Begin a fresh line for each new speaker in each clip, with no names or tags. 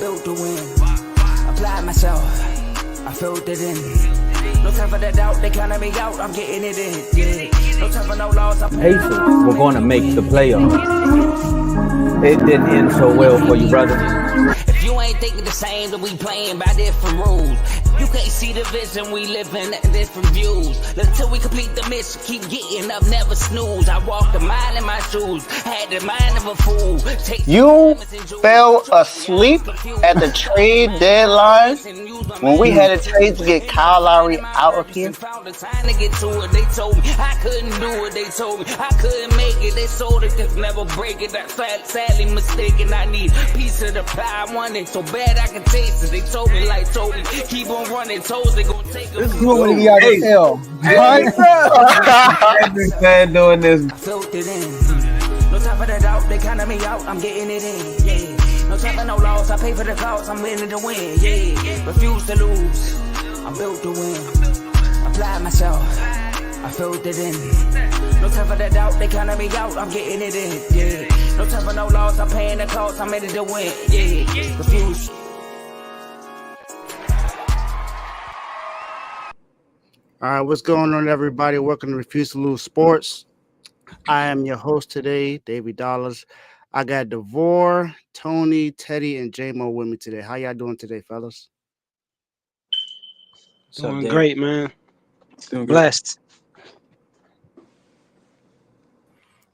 built to win. Applied myself, I filled it in. No time for the doubt, they counted me out, I'm getting it in. Yeah. No time for no loss.
Pacers were going to make the playoffs. It didn't end so well for you, brother.
If you ain't thinking the same, then we playing by different rules. You can't see the vision, we living at different views. Until we complete the mission, keep getting up, never snooze. I walked a mile in my shoes, had the mind of a fool.
You fell asleep at the trade deadline when we had a trade to get Kyle Lowry out of here.
They told me I couldn't do it. They told me I couldn't make it. They sold it, could never break it. That's sadly mistaken. I need a piece of the pie. I want it so bad I can taste it. They told me, keep on running. Toes they gonna take
This is what we got to tell.
I've been doing this.
I filled it in. No time for the doubt. They counted me out. I'm getting it in. Yeah. No time for no loss. I pay for the cost. I'm winning to win. Yeah. Refuse to lose. I'm built to win. Applied myself. I filled it in. No time for the doubt. They counted me out. I'm getting it in. Yeah. No time for no loss. I'm paying the cost. I'm ready to win. Yeah. Refuse.
All right, what's going on, everybody? Welcome to Refuse to Lose Sports. I am your host today, Davey Dollars. I got Devore, Tony, Teddy, and J-Mo with me today. How y'all doing today, fellas?
Doing great, man.
Doing
blessed.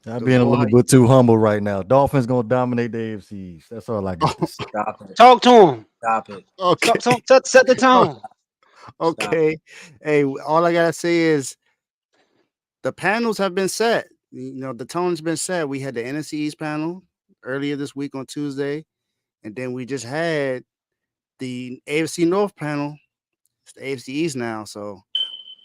I'm being a little bit too humble right now. Dolphins gonna dominate the AFC East. That's all I got.
Stop it.
Talk to him.
Stop it.
Okay.
Set the tone.
Okay. Hey, all I gotta say is the panels have been set. You know, the tone's been set. We had the NFC East panel earlier this week on Tuesday, and then we just had the AFC North panel. It's the AFC East now, so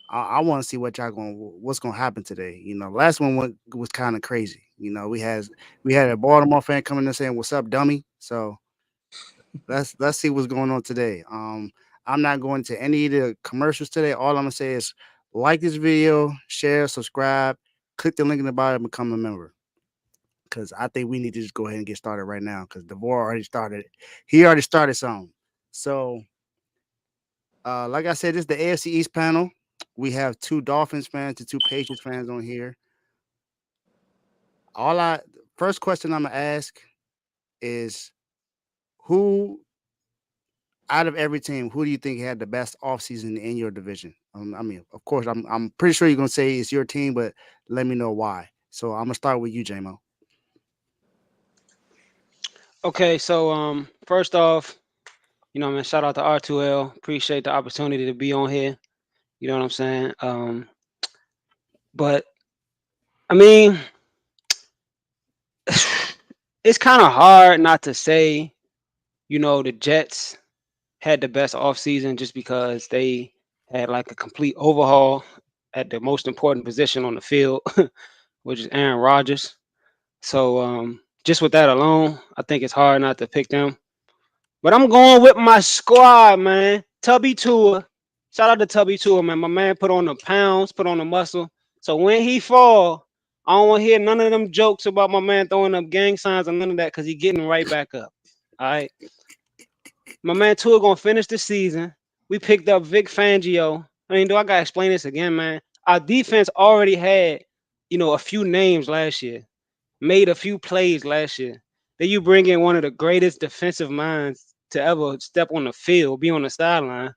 I want to see what's gonna happen today. You know, last one was kind of crazy. You know, we had a Baltimore fan coming in saying, "What's up, dummy?" So let's see what's going on today. I'm not going to any of the commercials today. All I'm gonna say is like this video, share, subscribe, click the link in the bio, and become a member. Because I think we need to just go ahead and get started right now. Because Devore already started. He already started something. So, like I said, this is the AFC East panel. We have 2 Dolphins fans and 2 Patriots fans on here. First question I'm gonna ask is, who out of every team, who do you think had the best offseason in your division? I mean, of course, I'm pretty sure you're gonna say it's your team, but let me know why. So I'm gonna start with you, J-Mo.
Okay, so first off, man, shout out to R2L. Appreciate the opportunity to be on here. You know what I'm saying? But I mean, it's kind of hard not to say, the Jets had the best offseason just because they had like a complete overhaul at the most important position on the field, which is Aaron Rodgers. So just with that alone, I think it's hard not to pick them. But I'm going with my squad, man. Tubby Tua. Shout out to Tubby Tua, man. My man put on the pounds, put on the muscle. So when he fall, I don't want to hear none of them jokes about my man throwing up gang signs and none of that because he's getting right back up. All right. My man Tua gonna finish the season. We picked up Vic Fangio. I mean, do I gotta explain this again, man? Our defense already had, a few names last year, made a few plays last year. Then you bring in one of the greatest defensive minds to ever step on the field, be on the sideline,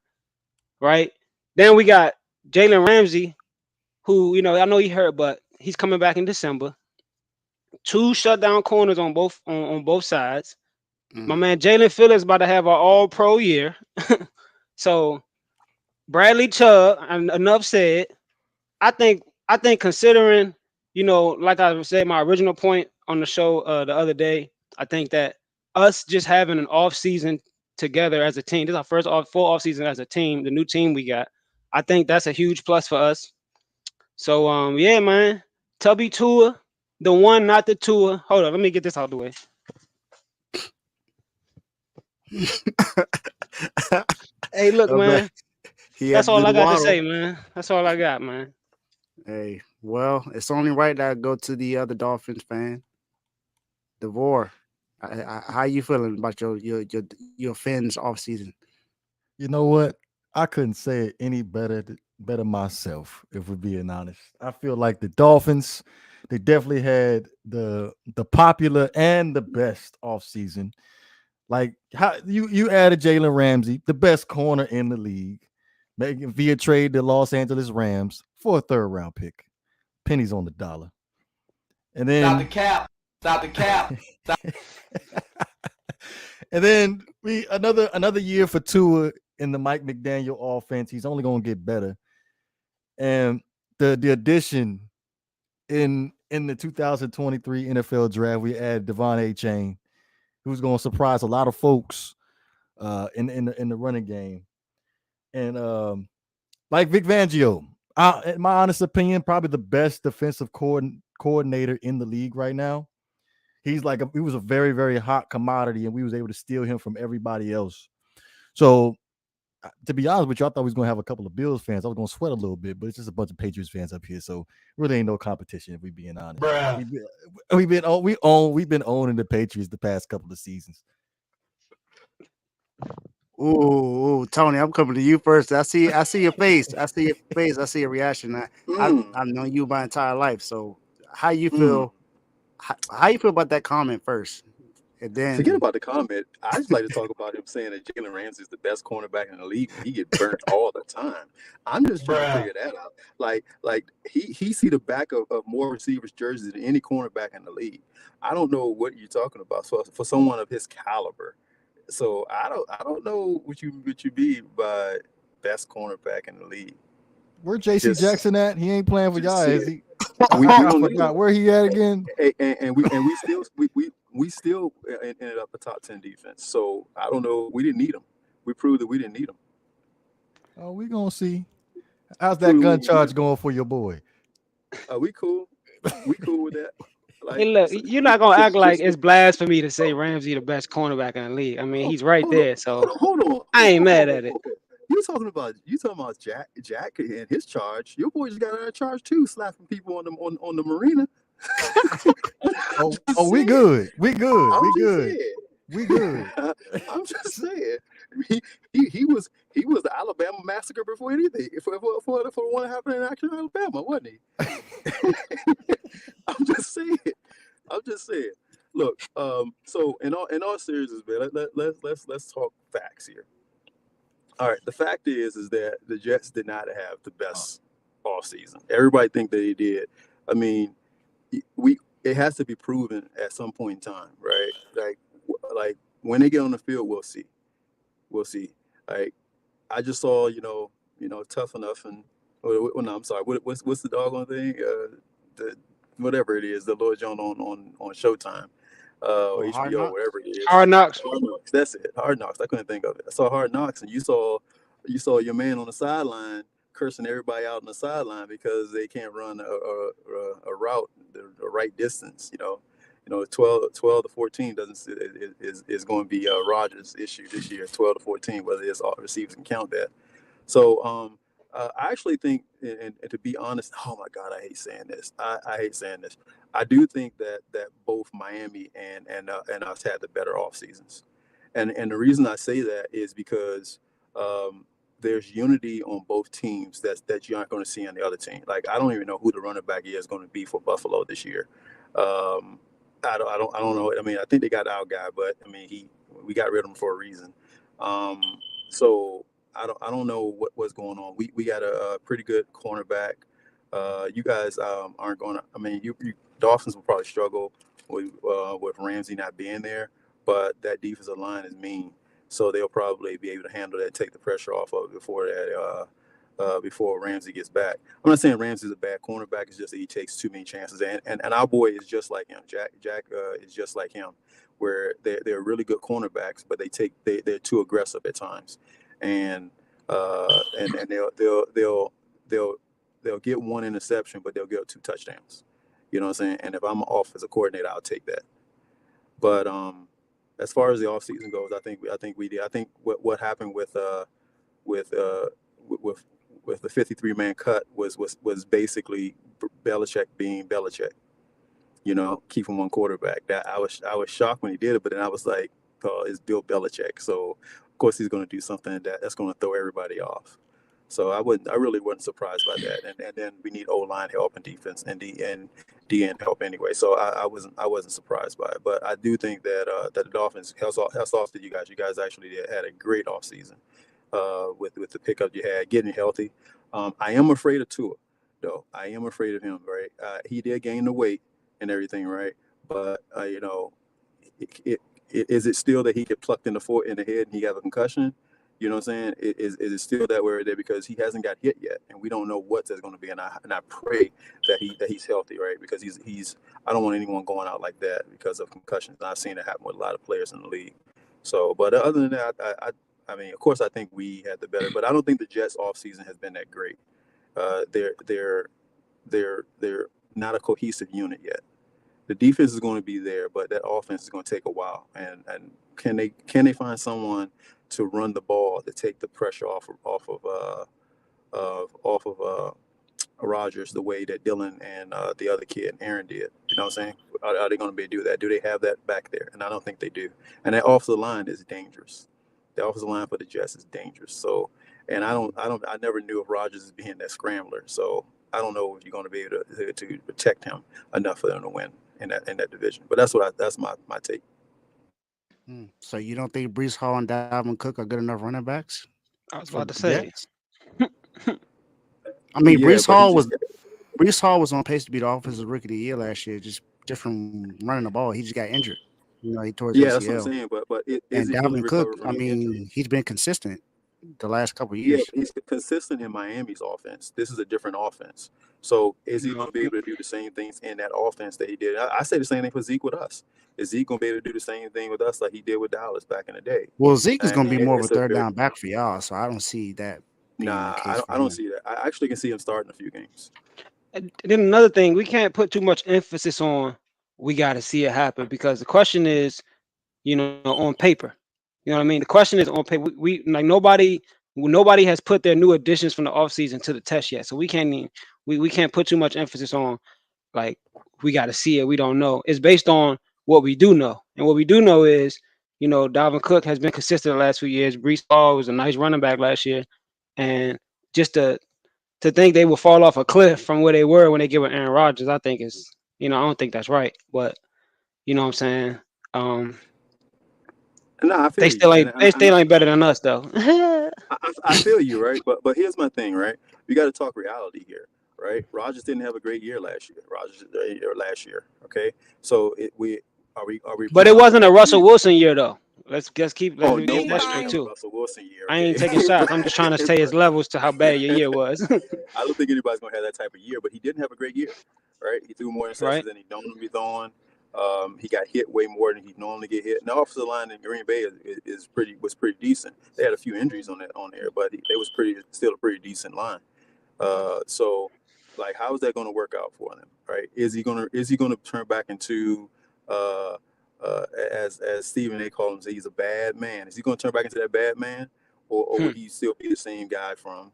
right? Then we got Jalen Ramsey, who, I know he hurt, but he's coming back in December. 2 shutdown corners on both sides. My man Jalen Phillips about to have an all-pro year. So Bradley Chubb, and enough said. I think considering, like I said, my original point on the show the other day, I think that us just having an off season together as a team, this is our first full off season as a team, the new team we got. I think that's a huge plus for us. So yeah, man, Tubby Tua, the one, not the Tua. Hold on, let me get this out of the way. Hey, look, man. That's all I got to say, man. That's all I got, man.
Hey, well, it's only right that I go to the other Dolphins fan. Devore, How you feeling about your Fins off season?
You know what? I couldn't say it any better myself, if we're being honest. I feel like the Dolphins, they definitely had the popular and the best offseason. Like how you added Jalen Ramsey, the best corner in the league, making via trade the Los Angeles Rams for a 3rd-round pick. Pennies on the dollar. And then
Stop the cap. Stop the cap. Stop.
And then another year for Tua in the Mike McDaniel offense. He's only going to get better. And the addition in the 2023 NFL draft, we added Devon A-Chain, who's going to surprise a lot of folks in the running game. And like Vic Fangio, in my honest opinion, probably the best defensive coordinator in the league right now. He was a very, very hot commodity, and we was able to steal him from everybody else. So, to be honest with you, I thought we was going to have a couple of Bills fans. I was going to sweat a little bit, but it's just a bunch of Patriots fans up here. So, really ain't no competition, if we being honest. We've been owning the Patriots the past couple of seasons.
Ooh, Tony, I'm coming to you first. I see your face. I see your reaction. I've known you my entire life. So, how you feel? How you feel about that comment first? And then
forget about the comment. I just like to talk about him saying that Jalen Ramsey is the best cornerback in the league. He get burnt all the time. I'm just trying to figure that out. Like he see the back of more receivers' jerseys than any cornerback in the league. I don't know what you're talking about. So for someone of his caliber, so I don't know what you mean by best cornerback in the league.
Where J.C. Jackson at? He ain't playing for y'all, is he?
We don't
forgot where he at again.
And we still ended up a top 10 defense. So I don't know. We didn't need him. We proved that we didn't need him.
Oh, we gonna see. How's that gun charge going for your boy?
We cool. We cool with that. Like,
hey, look, you're not gonna act like it's blasphemy to say Ramsey the best cornerback in the league. I mean, he's right there. So
hold on.
I ain't mad at it.
You talking about Jack and his charge? Your boy just got out of charge too, slapping people on the marina.
We good. We good.
I'm just saying. He was the Alabama massacre before anything. For what happened in actual Alabama, wasn't he? I'm just saying. Look, so in all seriousness, man, let's talk facts here. All right, the fact is that the Jets did not have the best offseason. Everybody think that they did. I mean, it has to be proven at some point in time, right? Like when they get on the field, we'll see. Like I just saw, Tough Enough and no, I'm sorry. What's the doggone thing? The whatever it is, the Lord John on Showtime. HBO, whatever it is.
Hard Knocks.
That's it. Hard Knocks. I couldn't think of it. I saw Hard Knocks, and you saw your man on the sideline cursing everybody out on the sideline because they can't run a route the right distance. 12 to 14 is going to be Rodgers' issue this year. 12 to 14, whether his receivers can count that. So I actually think, and to be honest, oh my God, I hate saying this. I hate saying this. I do think that both Miami and us had the better off seasons, and the reason I say that is because there's unity on both teams that you aren't going to see on the other team. Like I don't even know who the running back is going to be for Buffalo this year. I don't know. I mean, I think they got our guy, but I mean we got rid of him for a reason. So I don't know what's going on. We got a pretty good cornerback. You guys aren't going to. I mean, you Dolphins will probably struggle with Ramsey not being there, but that defensive line is mean, so they'll probably be able to handle that, take the pressure off of it before Ramsey gets back. I'm not saying Ramsey's a bad cornerback. It's just that he takes too many chances, and our boy is just like him. Jack is just like him, where they're really good cornerbacks, but they're too aggressive at times, and they'll get one interception, but they'll get 2 touchdowns. You know what I'm saying? And if I'm off as a coordinator, I'll take that. But as far as the offseason goes, I think we did. I think what happened with the 53-man cut was basically Belichick being Belichick. keep him on quarterback. That I was shocked when he did it, but then I was like, oh, it's Bill Belichick, so of course he's going to do something that's going to throw everybody off. So I really wasn't surprised by that. And then we need O-line help and defense and DN help anyway. So I wasn't surprised by it. But I do think that that the Dolphins, hats off to you guys. You guys actually had a great offseason with the pickup you had, getting healthy. I am afraid of Tua, though. I am afraid of him, right? He did gain the weight and everything, right? But is it still that he get plucked in the head and he have a concussion? You know what I'm saying? Is it still that way there, because he hasn't got hit yet, and we don't know what that's going to be. And I pray that he's healthy, right? Because he's I don't want anyone going out like that because of concussions. I've seen it happen with a lot of players in the league. So, but other than that, I mean, of course, I think we had the better, but I don't think the Jets offseason has been that great. They're not a cohesive unit yet. The defense is going to be there, but that offense is going to take a while. And can they find someone to run the ball to take the pressure off of Rodgers the way that Dylan and the other kid Aaron did? You know what I'm saying? Are they going to be able to do that? Do they have that back there? And I don't think they do. And that offensive line is dangerous. The offensive line for the Jets is dangerous. So, and I never knew of Rodgers as being that scrambler. So I don't know if you're going to be able to protect him enough for them to win in that division. But that's my take.
So you don't think Breece Hall and Dalvin Cook are good enough running backs?
I was
for
about to
the
say.
Jets? I mean,
Yeah,
Breece
but
Hall was on pace to be the offensive rookie of the year last year, just from running the ball. He just got injured. He tore his
yeah, that's what I'm
ACL.
saying. But is
And
he fully
Dalvin Cook,
recovered
I
from the injury?
mean, he's been consistent the last couple of
Yeah,
years.
he's consistent in Miami's offense. This is a different offense. So is he going to be able to do the same things in that offense that he did? I say the same thing for Zeke with us. Is Zeke going to be able to do the same thing with us like he did with Dallas back in the day?
Well, Zeke is
And
going to be more of a
it's a
third
very
down back for y'all, so I don't see that being the
nah.
case for
I don't
him.
see that. I actually can see him starting a few games.
And then another thing, we can't put too much emphasis on we got to see it happen, because the question is, on paper. You know what I mean? The question is on paper. We like nobody has put their new additions from the offseason to the test yet. So we can't we can't put too much emphasis on like we got to see it. We don't know. It's based on what we do know. And what we do know is, Dalvin Cook has been consistent the last few years. Breece Hall was a nice running back last year. And just to think they will fall off a cliff from where they were when they get with Aaron Rodgers, I think is, I don't think that's right. But you know what I'm saying?
No, I feel
They
you,
still ain't
and
better than us though.
I feel you, right? But here's my thing, right? We got to talk reality here, right? Rodgers didn't have a great year last year. Okay, so are we
But
putting
it wasn't a
ourselves
Russell Wilson year though. Let's get
Oh,
that
nobody
straight
had a
too.
Russell Wilson year.
I ain't
Okay,
taking shots. I'm just trying to say his levels to how bad your year was.
I don't think anybody's gonna have that type of year, but he didn't have a great year, right? He threw more interceptions
Right?
than he normally be throwing. He got hit way more than he normally get hit. And the offensive line in Green Bay was pretty decent. They had a few injuries on there, but they was still a pretty decent line. So like, how is that going to work out for them, right? Is he gonna turn back into as Stephen A. calls him, he's a bad man? Is he going to turn back into that bad man, or would he still be the same guy from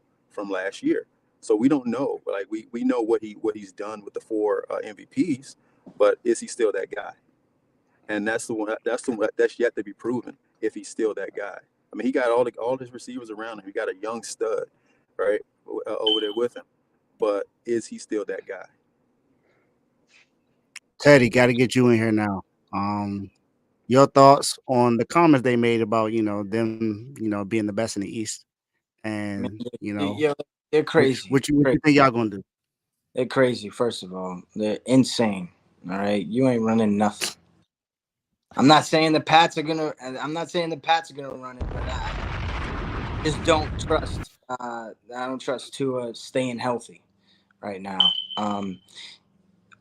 last year? So we don't know. Like we know what he's done with the 4 MVPs, but is he still that guy? And that's the one that's yet to be proven, if he's still that guy. I mean, he got all his receivers around him. He got a young stud, right, over there with him. But is he still that guy?
Teddy, got to get you in here now. Your thoughts on the comments they made about them being the best in the East, and
they're crazy.
What you think y'all gonna do?
They're crazy. First of all, they're insane. All right, you ain't running nothing. I'm not saying the Pats are gonna run it, but I just don't trust. I don't trust Tua staying healthy right now.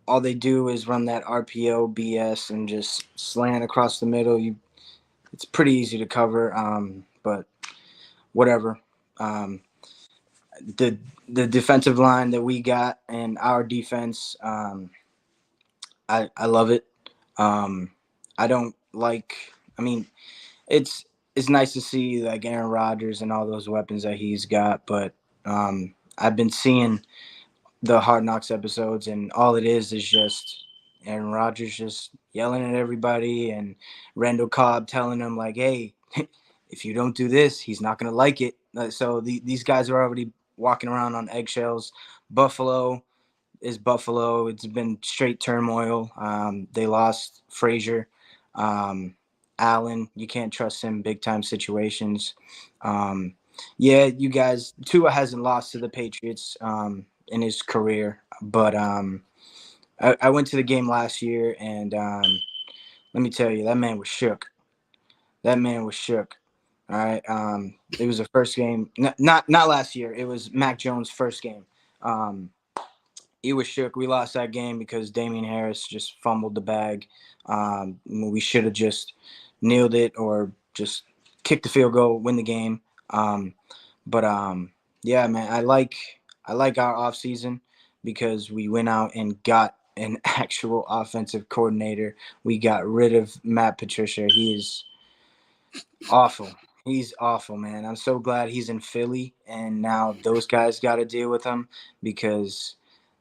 All they do is run that RPO BS and just slant across the middle. It's pretty easy to cover, but whatever. The defensive line that we got and our defense, I love it. I don't like. I mean, it's nice to see like Aaron Rodgers and all those weapons that he's got, but I've been seeing the Hard Knocks episodes, and all it is just Aaron Rodgers just yelling at everybody, and Randall Cobb telling them like, "Hey, if you don't do this, he's not gonna like it." So these guys are already walking around on eggshells. Buffalo is Buffalo. It's been straight turmoil. They lost Frazier. Allen, you can't trust him big time situations. Yeah, you guys, Tua hasn't lost to the Patriots in his career, but I went to the game last year, and let me tell you, that man was shook. That man was shook. All right. It was the first game, not last year. It was Mac Jones' first game. He was shook. We lost that game because Damian Harris just fumbled the bag. We should have just nailed it or just kicked the field goal, win the game. But yeah, man, I like our offseason because we went out and got an actual offensive coordinator. We got rid of Matt Patricia. He is awful. He's awful, man. I'm so glad he's in Philly, and now those guys got to deal with him because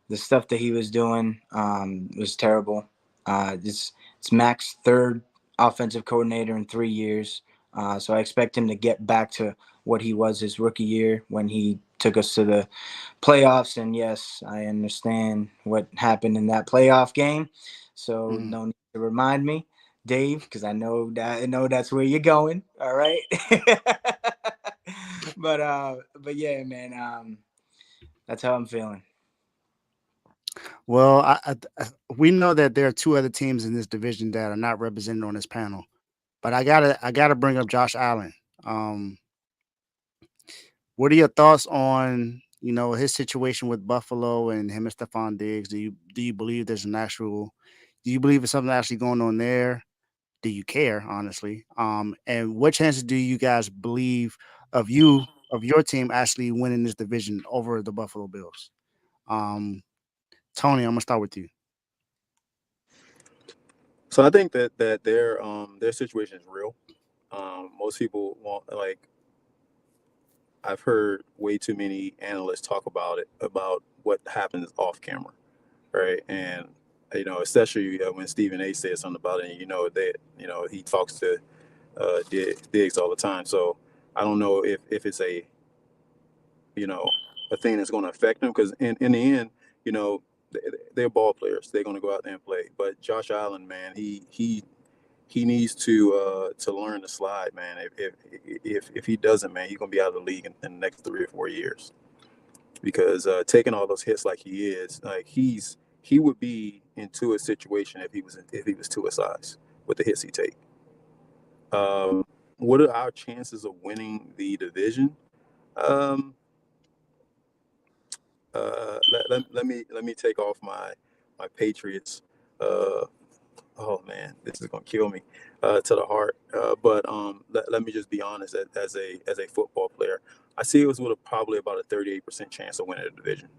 the stuff that he was doing was terrible. It's Mac's third offensive coordinator in 3 years, so I expect him to get back to what he was his rookie year when he took us to the playoffs. And yes, I understand what happened in that playoff game, so no need to remind me, Dave, because I know that's where you're going. All right, but yeah, man, that's how I'm feeling.
Well, we know that there are two other teams in this division that are not represented on this panel, but I gotta bring up Josh Allen. What are your thoughts on his situation with Buffalo and him and Stephon Diggs? Do you believe there's an actual? Do you believe there's something actually going on there? Do you care, honestly? And what chances do you guys believe of your team actually winning this division over the Buffalo Bills? Tony, I'm gonna start with you.
So I think that their situation is real. Most people want I've heard way too many analysts talk about it, about what happens off camera, right? And especially when Stephen A. said something about it, and that he talks to Diggs all the time. So I don't know if it's a thing that's going to affect them, because in the end, they're ball players. They're going to go out there and play. But Josh Allen, man, he needs to learn to slide, man. If he doesn't, man, he's gonna be out of the league in the next 3 or 4 years, because taking all those hits like he is, like he would be into a situation if he was to his size with the hits he take. What are our chances of winning the division? Let me take off my Patriots. Oh man, this is gonna kill me to the heart. But let me just be honest. As a football player, I see it was with probably about a 38% chance of winning the division.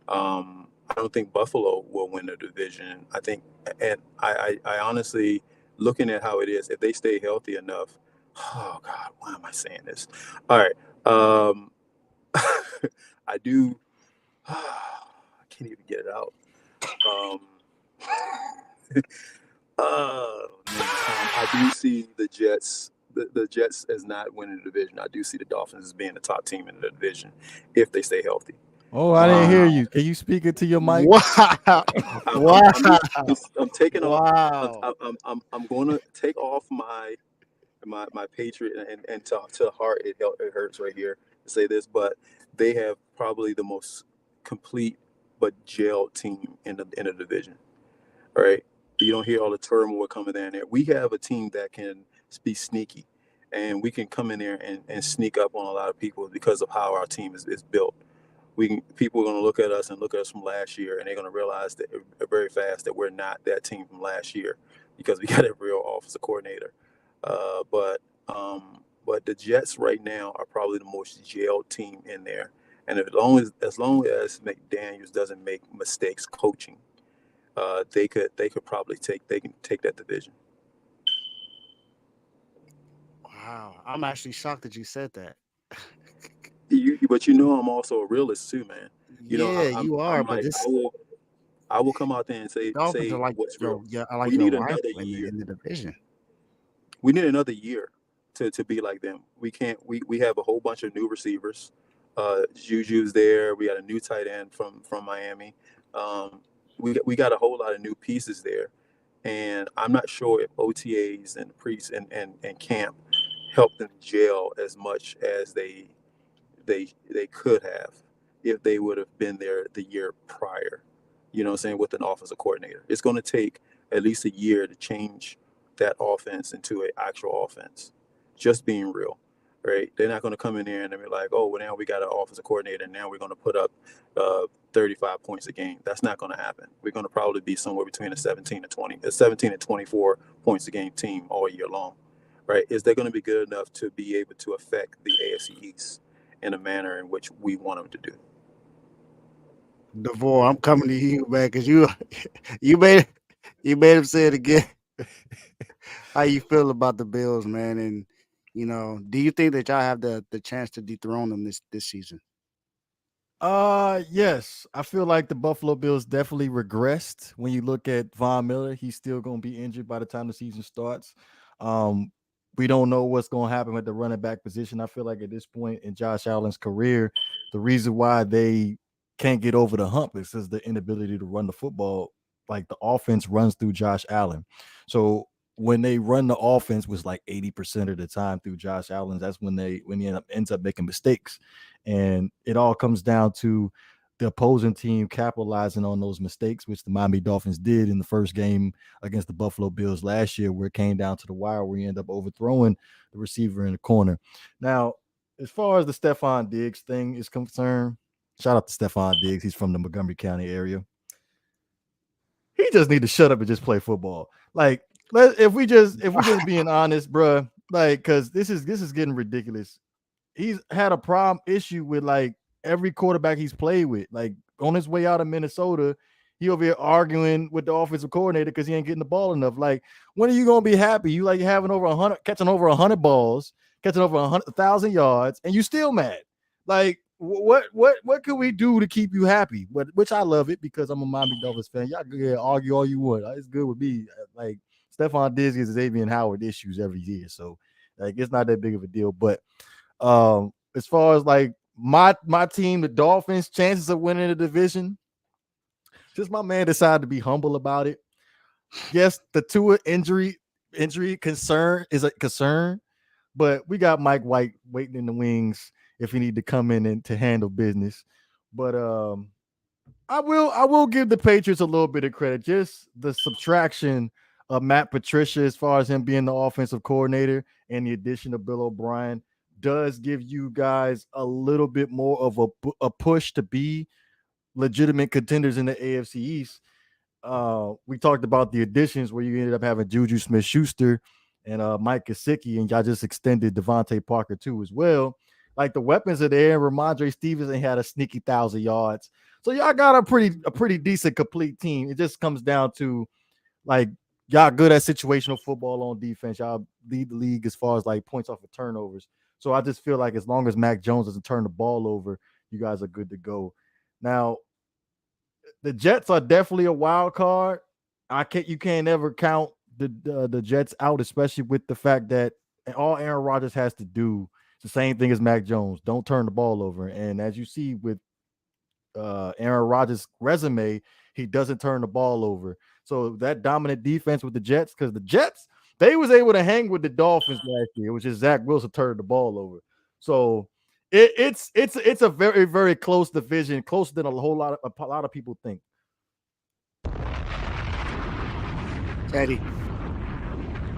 I don't think Buffalo will win the division. I think, and I honestly, looking at how it is, if they stay healthy enough. Oh God, why am I saying this? All right, I do. I can't even get it out. I do see the Jets. The Jets as not winning the division. I do see the Dolphins as being the top team in the division if they stay healthy.
Oh, I didn't hear you. Can you speak it to your mic?
Wow!
I'm taking
Wow!
off. I'm going to take off my Patriot, and to heart it hurts right here to say this, but they have probably the most complete but jailed team in the division. All right. You don't hear all the turmoil coming down there. We have a team that can be sneaky, and we can come in there and sneak up on a lot of people because of how our team is built. People are going to look at us from last year, and they're going to realize that very fast that we're not that team from last year, because we got a real offensive coordinator. But the Jets right now are probably the most jailed team in there, and as long as McDaniels doesn't make mistakes coaching, they could probably take that division.
Wow! I'm actually shocked that you said that.
But I'm also a realist too, man.
Yeah, you are,
I'm
but
like,
this.
I will come out there and
Dolphins are
say
like
what's real.
I like
We
your
need
rival
another
in
year.
the division.
We need another year to be like them. We can't. We have a whole bunch of new receivers. Juju's there. We got a new tight end from Miami. We got a whole lot of new pieces there, and I'm not sure if OTAs and and camp helped them gel as much as they could have if they would have been there the year prior. You know what I'm saying, with an offensive coordinator. It's going to take at least a year to change that offense into an actual offense. Just being real, right? They're not going to come in there and be like, oh, well, now we got an offensive coordinator and now we're going to put up 35 points a game. That's not going to happen. We're going to probably be somewhere between a 17 and 24 points a game team all year long, right? Is they going to be good enough to be able to affect the AFC East in a manner in which we want them to do?
DeVore, I'm coming to you, man, because you made him say it again. How you feel about the Bills, man? And do you think that y'all have the chance to dethrone them this season?
Yes. I feel like the Buffalo Bills definitely regressed. When you look at Von Miller, he's still going to be injured by the time the season starts. We don't know what's going to happen with the running back position. I feel like at this point in Josh Allen's career, the reason why they can't get over the hump is the inability to run the football. Like the offense runs through Josh Allen. So when they run the offense was like 80% of the time through Josh Allen, that's when he ends up making mistakes. And it all comes down to the opposing team capitalizing on those mistakes, which the Miami Dolphins did in the first game against the Buffalo Bills last year, where it came down to the wire, where he ended up overthrowing the receiver in the corner. Now, as far as the Stephon Diggs thing is concerned, shout out to Stephon Diggs. He's from the Montgomery County area. He just need to shut up and just play football. Like, if we just being honest, bro, like, because this is getting ridiculous. He's had a issue with like every quarterback he's played with. Like on his way out of Minnesota, he over here arguing with the offensive coordinator because he ain't getting the ball enough. Like, when are you gonna be happy? You like having catching over 100 balls, catching over 100,000 yards, and you still mad? Like, what can we do to keep you happy? Which I love it because I'm a Miami Dolphins fan. Y'all can argue all you want. It's good with me. Like Stephon Diggs is Xavier Howard issues every year, so like it's not that big of a deal. But as far as like my team, the Dolphins, chances of winning the division, just my man decided to be humble about it. Yes, the Tua injury concern is a concern, but we got Mike White waiting in the wings if he need to come in and to handle business. But I will give the Patriots a little bit of credit. Just the subtraction of Matt Patricia as far as him being the offensive coordinator and the addition of Bill O'Brien does give you guys a little bit more of a push to be legitimate contenders in the AFC East. We talked about the additions where you ended up having Juju Smith-Schuster and Mike Gesicki, and y'all just extended Devontae Parker too as well. Like the weapons are there. Ramondre Stevenson had a sneaky 1,000 yards. So y'all got a pretty decent complete team. It just comes down to like y'all good at situational football on defense. Y'all lead the league as far as like points off of turnovers. So I just feel like as long as Mac Jones doesn't turn the ball over, you guys are good to go. Now, the Jets are definitely a wild card. You can't ever count the Jets out, especially with the fact that all Aaron Rodgers has to do is the same thing as Mac Jones. Don't turn the ball over. And as you see with Aaron Rodgers' resume, he doesn't turn the ball over. So that dominant defense with the Jets, because the Jets, they was able to hang with the Dolphins last year, which is Zach Wilson turned the ball over. So it's a very, very close division, closer than a lot of people think.
Teddy,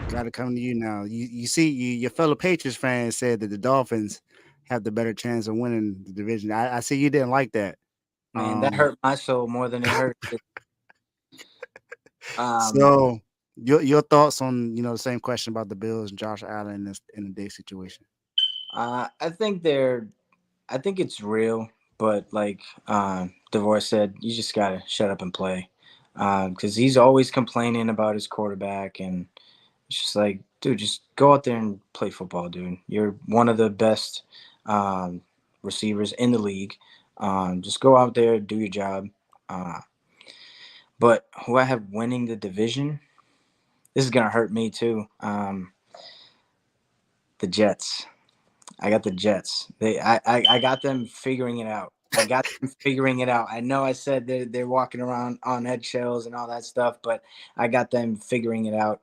got to come to you now. You see, your fellow Patriots fans said that the Dolphins have the better chance of winning the division. I see you didn't like that.
Man, that hurt my soul more than it hurt.
So your thoughts on the same question about the Bills and Josh Allen in the day situation?
I think it's real, but like DeVore said, you just gotta shut up and play, because he's always complaining about his quarterback, and it's just like, dude, just go out there and play football, dude. You're one of the best receivers in the league. Just go out there, do your job. But who I have winning the division, this is gonna hurt me too. The Jets. I got the Jets. I got them figuring it out. I got them figuring it out. I know I said they're walking around on eggshells and all that stuff, but I got them figuring it out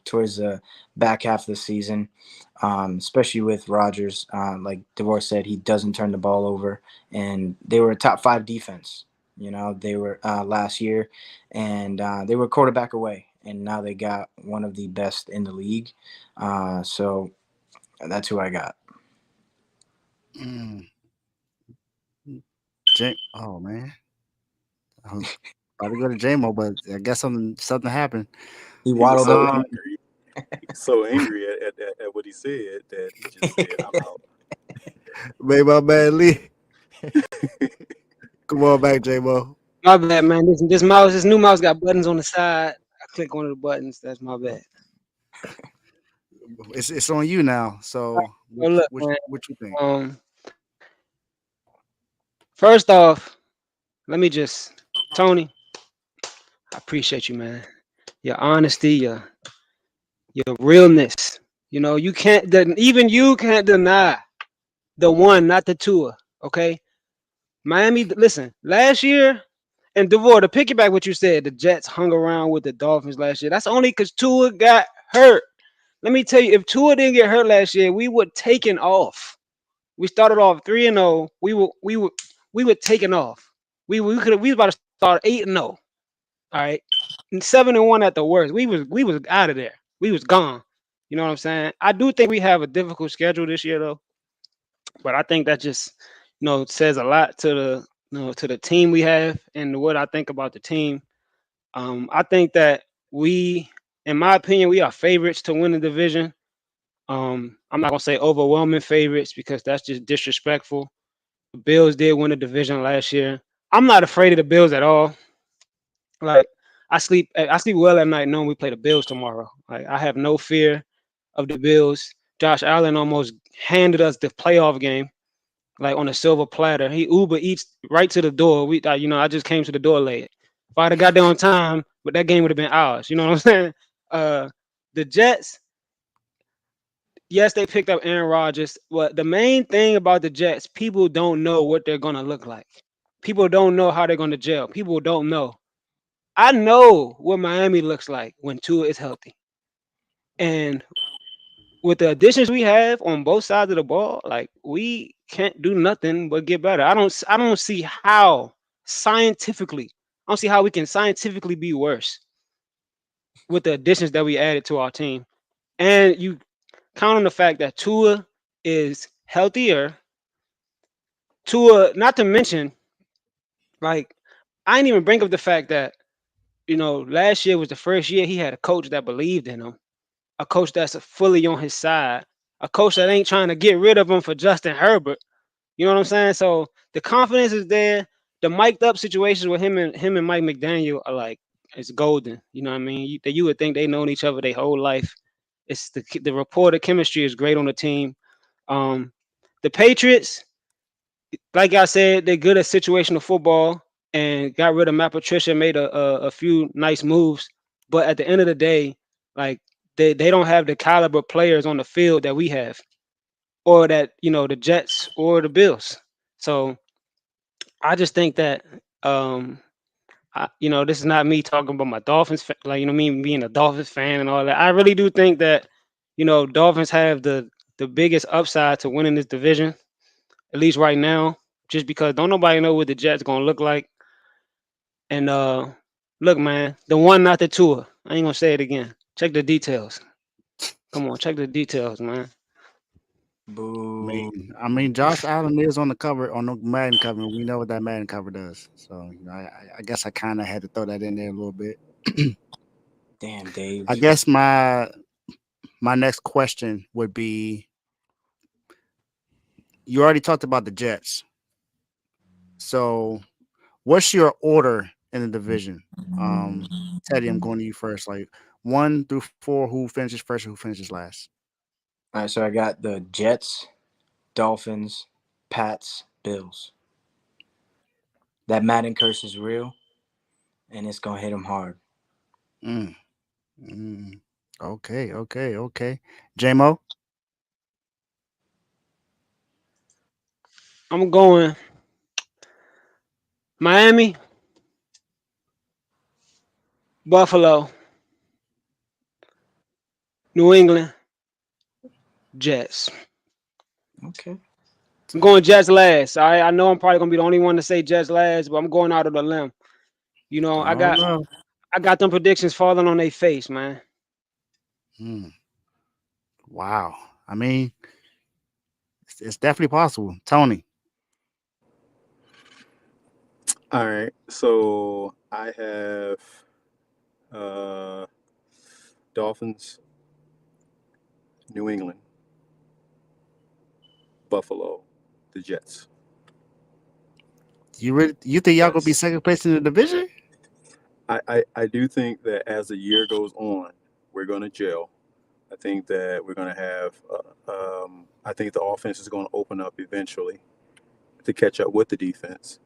towards the back half of the season, especially with Rodgers. Like DeVore said, he doesn't turn the ball over, and they were a top 5 defense. You know, they were last year, and they were a quarterback away, and now they got one of the best in the league. So that's who I got.
Mm. Oh man, I was about to go to JMO, but I guess something happened.
He
He was
waddled
so
up.
angry. He was so angry at what he said that he just said, "I'm out."
Made my man Lee. Come on back, JMO.
My bad, man. This new mouse got buttons on the side. I click one of the buttons. That's my bad.
It's on you now. So
So look, man.
what you think?
First off, let me just, Tony, I appreciate you, man. Your honesty, your realness. You know, even you can't deny the one, not the two. Okay, Miami. Listen, last year, and DeVore, to piggyback what you said, the Jets hung around with the Dolphins last year. That's only because Tua got hurt. Let me tell you, if Tua didn't get hurt last year, we would taken off. We started off 3-0. We were taking off. We was about to start 8-0. All right, and 7-1 at the worst. We was out of there. We was gone. You know what I'm saying? I do think we have a difficult schedule this year, though. But I think that just says a lot to to the team we have and what I think about the team. I think that in my opinion, we are favorites to win the division. I'm not gonna say overwhelming favorites because that's just disrespectful. The Bills did win the division last year. I'm not afraid of the Bills at all. Like I sleep well at night knowing we play the Bills tomorrow. Like I have no fear of the Bills. Josh Allen almost handed us the playoff game, like on a silver platter. He Uber eats right to the door. I just came to the door late. If I'd have got there on time, but that game would have been ours. You know what I'm saying? The Jets, yes, they picked up Aaron Rodgers. But the main thing about the Jets, people don't know what they're gonna look like. People don't know how they're gonna gel. People don't know. I know what Miami looks like when Tua is healthy. And with the additions we have on both sides of the ball, like we can't do nothing but get better. I don't see how scientifically, I don't see how we can scientifically be worse with the additions that we added to our team. And you count on the fact that Tua is healthier. Tua, not to mention, like, I didn't even bring up the fact that, last year was the first year he had a coach that believed in him, a coach that's fully on his side, a coach that ain't trying to get rid of him for Justin Herbert. You know what I'm saying? So the confidence is there. The mic'd up situations with him and Mike McDaniel are like it's golden. You know what I mean? You would think they known each other their whole life. It's the rapport, the chemistry is great on the team. The Patriots, like I said, they're good at situational football and got rid of Matt Patricia, made a few nice moves. But at the end of the day, like they don't have the caliber players on the field that we have, or that the Jets or the Bills. So I just think that this is not me talking about my Dolphins, like me being a Dolphins fan and all that. I really do think that Dolphins have the biggest upside to winning this division, at least right now, just because don't nobody know what the Jets gonna look like. And look, man, the one, not the two. I ain't gonna say it again. Check the details. Come on, check the details, man.
Boo.
I mean, Josh Allen is on the cover on the Madden cover. We know what that Madden cover does. So I guess I kind of had to throw that in there a little bit.
Damn, Dave.
I guess my next question would be: you already talked about the Jets. So, what's your order in the division? Teddy, I'm going to you first. Like 1 through 4, who finishes first, who finishes last?
All right, so I got the Jets, Dolphins, Pats, Bills. That Madden curse is real. and it's gonna hit them hard.
Okay. J-Mo?
I'm going Miami, Buffalo, New England, Jets.
Okay.
I'm going Jets last. I know I'm probably gonna be the only one to say Jets last, but I'm going out of the limb. You know,
I don't know.
I got them predictions falling on their face, man.
Wow. I mean, it's definitely possible. Tony.
All right. So I have Dolphins, New England, Buffalo, the Jets.
You think y'all gonna be second place in the division?
I do think that as the year goes on, we're going to gel. I think that we're going to have. I think the offense is going to open up eventually to catch up with the defense,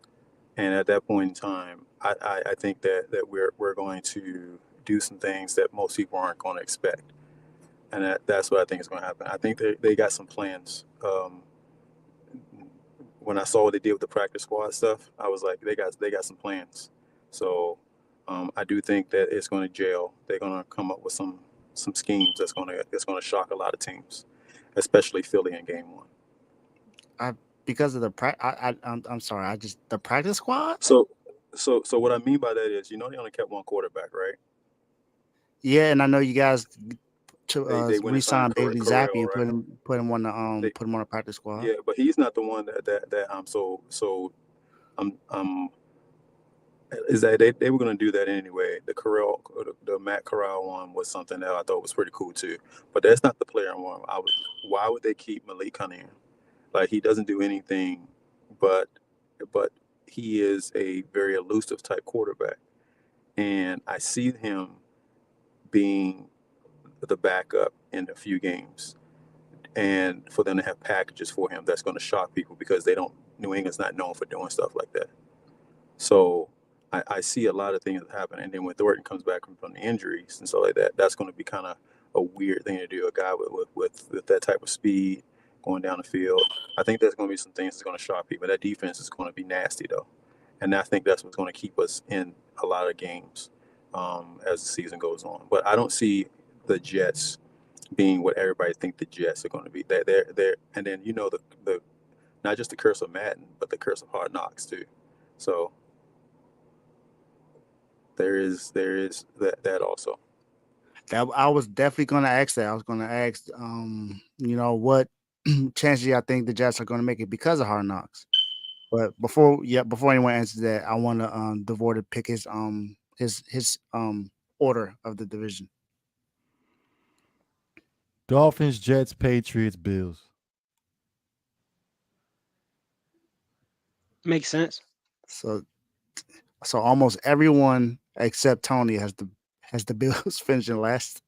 and at that point in time, I think that we're going to do some things that most people aren't going to expect, and that's what I think is going to happen. I think they got some plans. When I saw what they did with the practice squad stuff, I was like, they got some plans. So I do think that it's going to gel. They're going to come up with some schemes that's going to shock a lot of teams, especially Philly in game one.
Because of the I'm sorry. The practice squad.
So what I mean by that is, they only kept one quarterback, right?
Yeah, and I know you guys
They went and
re-signed
signed
Bailey
Corral,
Zappi and
right?
put him on the practice squad.
Yeah, but he's not the one that I'm so is that they were going to do that anyway. The Matt Corral one was something that I thought was pretty cool too. But that's not the player I want. Why would they keep Malik Cunningham? Like, he doesn't do anything, but he is a very elusive type quarterback, and I see him being the backup in a few games, and for them to have packages for him, that's going to shock people because New England's not known for doing stuff like that. So I see a lot of things happen, and then when Thornton comes back from the injuries and stuff like that, that's going to be kind of a weird thing to do. A guy with that type of speed going down the field, I think there's going to be some things that's going to shock people. That defense is going to be nasty though, and I think that's what's going to keep us in a lot of games as the season goes on. But I don't see the Jets being what everybody think the Jets are going to be. They're and then the not just the curse of Madden, but the curse of Hard Knocks too. So there is that also.
I was definitely going to ask that. I was going to ask, what chances y'all think the Jets are going to make it because of Hard Knocks. But before anyone answers that, I want to Devore to pick his order of the division.
Dolphins, Jets, Patriots, Bills.
Makes sense.
So almost everyone except Tony has the Bills finishing last.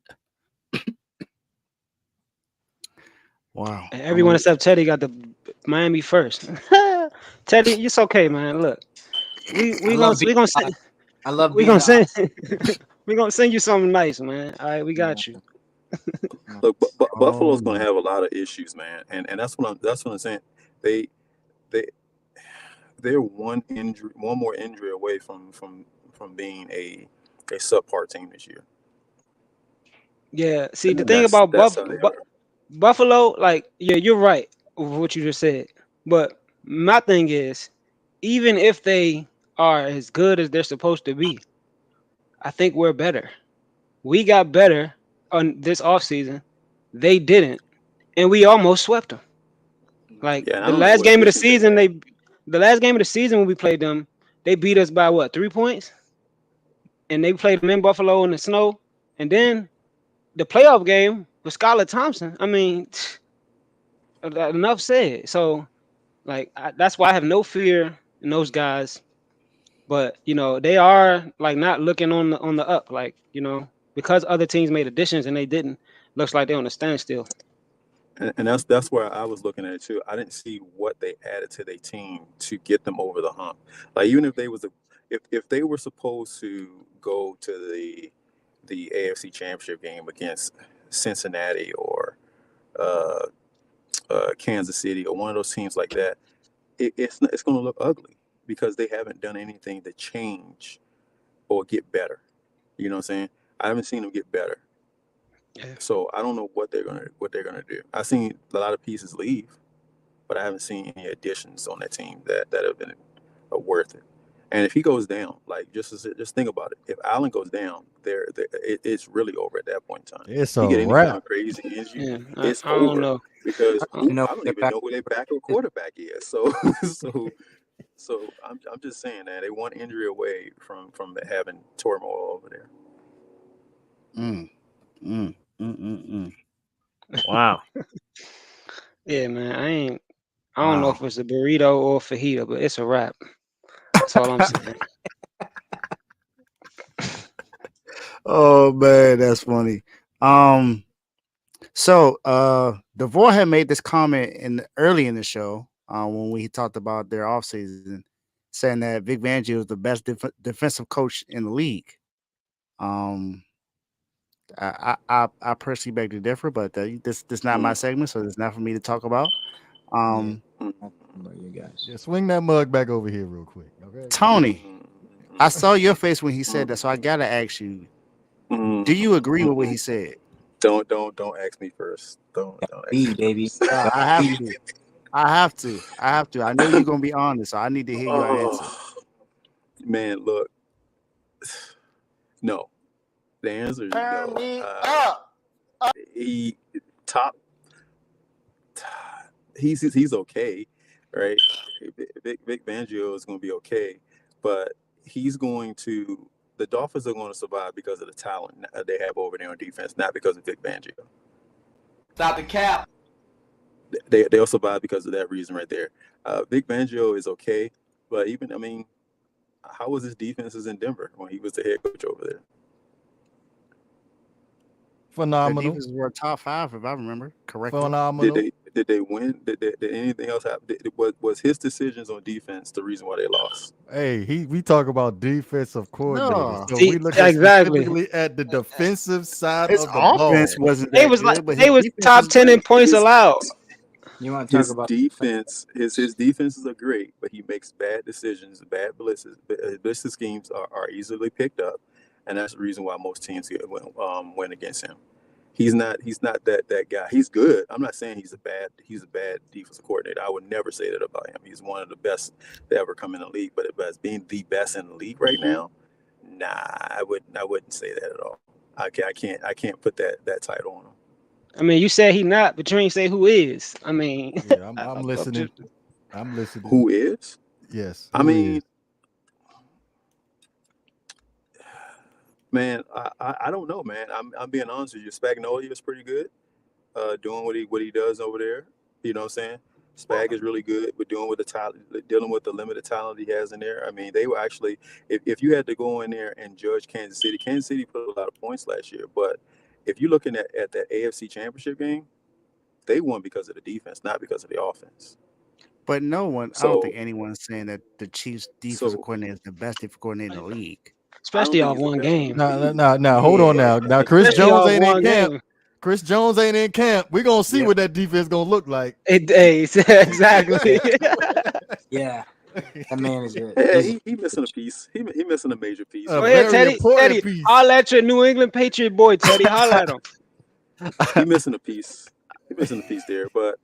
Wow.
And everyone except Teddy got the Miami first. Teddy, it's okay, man. Look, we gonna send you something nice, man. All right, we got you.
Look, Buffalo's going to have a lot of issues, man, and that's what I'm saying. They're one more injury away from being a subpar team this year.
Yeah. See, the thing about Buffalo, like, yeah, you're right with what you just said. But my thing is, even if they are as good as they're supposed to be, I think we're better. We got better on this offseason. They didn't, and we almost swept them. Like, the last game of the season, when we played them, they beat us by what, 3 points? And they played them in Buffalo in the snow. And then the playoff game with Skylar Thompson, I mean, enough said. So, like, that's why I have no fear in those guys. But they are like not looking on the up, like, because other teams made additions and they didn't. Looks like they're on a standstill.
And that's where I was looking at it too. I didn't see what they added to their team to get them over the hump. Like, even if they was if they were supposed to go to the AFC Championship game against Cincinnati or Kansas City or one of those teams like that, it's going to look ugly because they haven't done anything to change or get better. You know what I'm saying? I haven't seen them get better.
Yeah.
So I don't know what they're gonna do. I've seen a lot of pieces leave, but I haven't seen any additions on that team that have been worth it. And if he goes down, like just think about it. If Allen goes down, it's really over at that point in time.
It's
He
a
get any
wrap.
kind of crazy injury,
Yeah,
it's
I don't
over
know.
because
I don't know
I don't
if
even know who their backup quarterback is. So I'm just saying that they one injury away from having turmoil over there.
Wow.
Yeah, man. I don't know if it's a burrito or a fajita, but it's a wrap. That's all I'm saying.
Oh man, that's funny. So DeVore had made this comment early in the show when we talked about their offseason, saying that Vic Fangio is the best defensive coach in the league. I personally beg to differ, but this is not my segment, so it's not for me to talk about.
About you guys.
Yeah, swing that mug back over here real quick. Okay.
Tony, I saw your face when he said that, so I gotta ask you: do you agree with what he said?
Don't ask me first. Don't ask me
baby.
first.
I have to. I know you're gonna be honest, so I need to hear your answer.
Man, look. No. The answer is
Turn
no.
me up.
He top. He's okay, right? Vic Fangio is going to be okay, but the Dolphins are going to survive because of the talent they have over there on defense, not because of Vic Fangio.
Stop the cap.
They'll survive because of that reason right there. Vic Fangio is okay, but how was his defenses in Denver when he was the head coach over there?
Phenomenal.
The defenses were top 5, if I remember correctly.
Phenomenal.
Did they win? Did anything else happen? Was his decisions on defense the reason why they lost?
Hey, we talk about defensive coordinators.
No.
So
See,
we look
exactly.
specifically at the defensive side
His
of the ball.
offense wasn't
They
that
was
good,
like
but
they
his
was
defense
top
was
10 in
great.
points allowed.
You want to talk
His
about
defense, his defenses are great, but he makes bad decisions, bad blitzes. Blitz schemes are easily picked up, and that's the reason why most teams win against him. He's not that guy. He's good. I'm not saying he's a bad defensive coordinator. I would never say that about him. He's one of the best to ever come in the league. But as being the best in the league right now, nah, I wouldn't say that at all. I can't put that title on him.
I mean, you said he not, but you ain't say who is. I mean,
Yeah, I'm listening. I'm listening.
Who is?
Yes.
I mean, man, I don't know, man. I'm being honest with you. Spagnuolo is pretty good, doing what he does over there. You know what I'm saying? Spag is really good, but dealing with the limited talent he has in there. I mean, they were actually, if you had to go in there and judge Kansas City put a lot of points last year. But if you're looking at that AFC Championship game, they won because of the defense, not because of the offense.
But I don't think anyone's saying that the Chiefs' defensive coordinator is the best defensive coordinator in the league.
especially off one game.
No, hold on now. Now Chris
Especially
Jones
off
ain't in
one
camp.
game.
Chris Jones ain't in camp. We're gonna see what that defense gonna look like.
Exactly.
Yeah, that man is good.
Hey, he missing a piece. He missing a major piece.
A
Go ahead,
very important
Teddy.
piece.
Holla at your New England Patriot boy, Teddy. Holla at him.
He missing a piece. He missing a piece there, but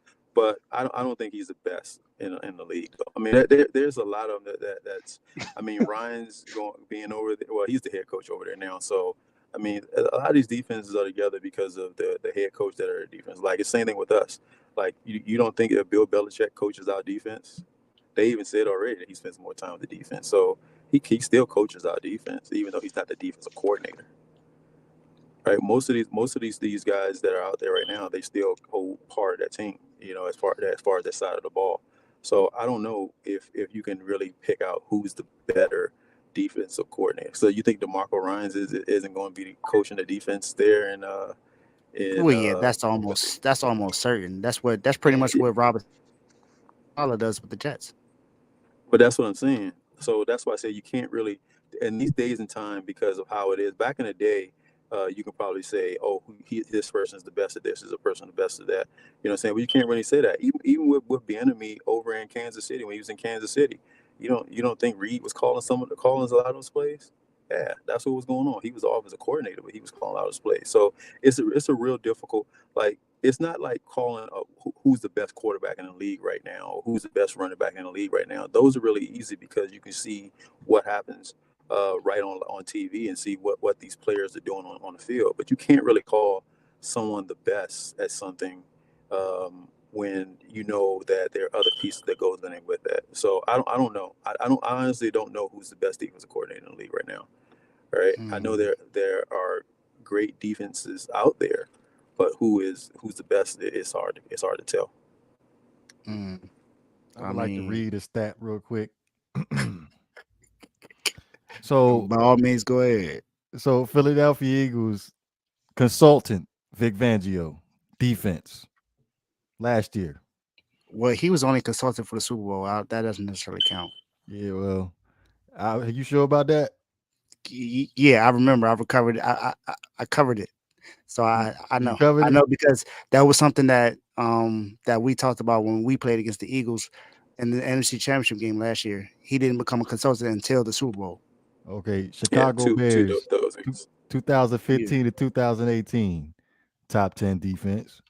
I don't think he's the best in the league. I mean, there's a lot of them that's. I mean, Ryan's being over there. Well, he's the head coach over there now. So I mean, a lot of these defenses are together because of the head coach that are defense. Like it's the same thing with us. Like you don't think that Bill Belichick coaches our defense? They even said already that he spends more time with the defense. So he still coaches our defense, even though he's not the defensive coordinator. Right, most of these guys that are out there right now, they still hold part of that team, you know, as far as that side of the ball. So I don't know if you can really pick out who's the better defensive coordinator. So you think DeMarco Ryans isn't going to be coaching the defense there?
Well, yeah, that's almost certain. That's pretty much what Robert Saleh does with the Jets.
But that's what I'm saying. So that's why I say you can't really, in these days and time, because of how it is. Back in the day, you can probably say, oh, this person is the best at this, is a person the best at that. You know what I'm saying? But you can't really say that. Even with Bieniemy over in Kansas City, when he was in Kansas City, you don't think Reed was calling a lot of those plays? Yeah, that's what was going on. He was the offensive coordinator, but he was calling out his plays. So it's a real difficult, like, it's not like calling who's the best quarterback in the league right now, or who's the best running back in the league right now. Those are really easy because you can see what happens right on TV and see what these players are doing on the field. But you can't really call someone the best at something when you know that there are other pieces that goes in with that. So I don't know. I honestly don't know who's the best defensive coordinator in the league right now. Right? I know there are great defenses out there, but who's the best? It's hard to tell.
I would like to read a stat real quick. So
by all means, go ahead.
So Philadelphia Eagles consultant Vic Fangio, defense last year.
Well, he was only consultant for the Super Bowl. That doesn't necessarily count.
Yeah, well, are you sure about that?
Yeah, I remember. I recovered. I covered it, so I know. I know because that was something that that we talked about when we played against the Eagles in the NFC Championship game last year. He didn't become a consultant until the Super Bowl.
Okay, Chicago Bears, 2015 to 2018, top 10 defense.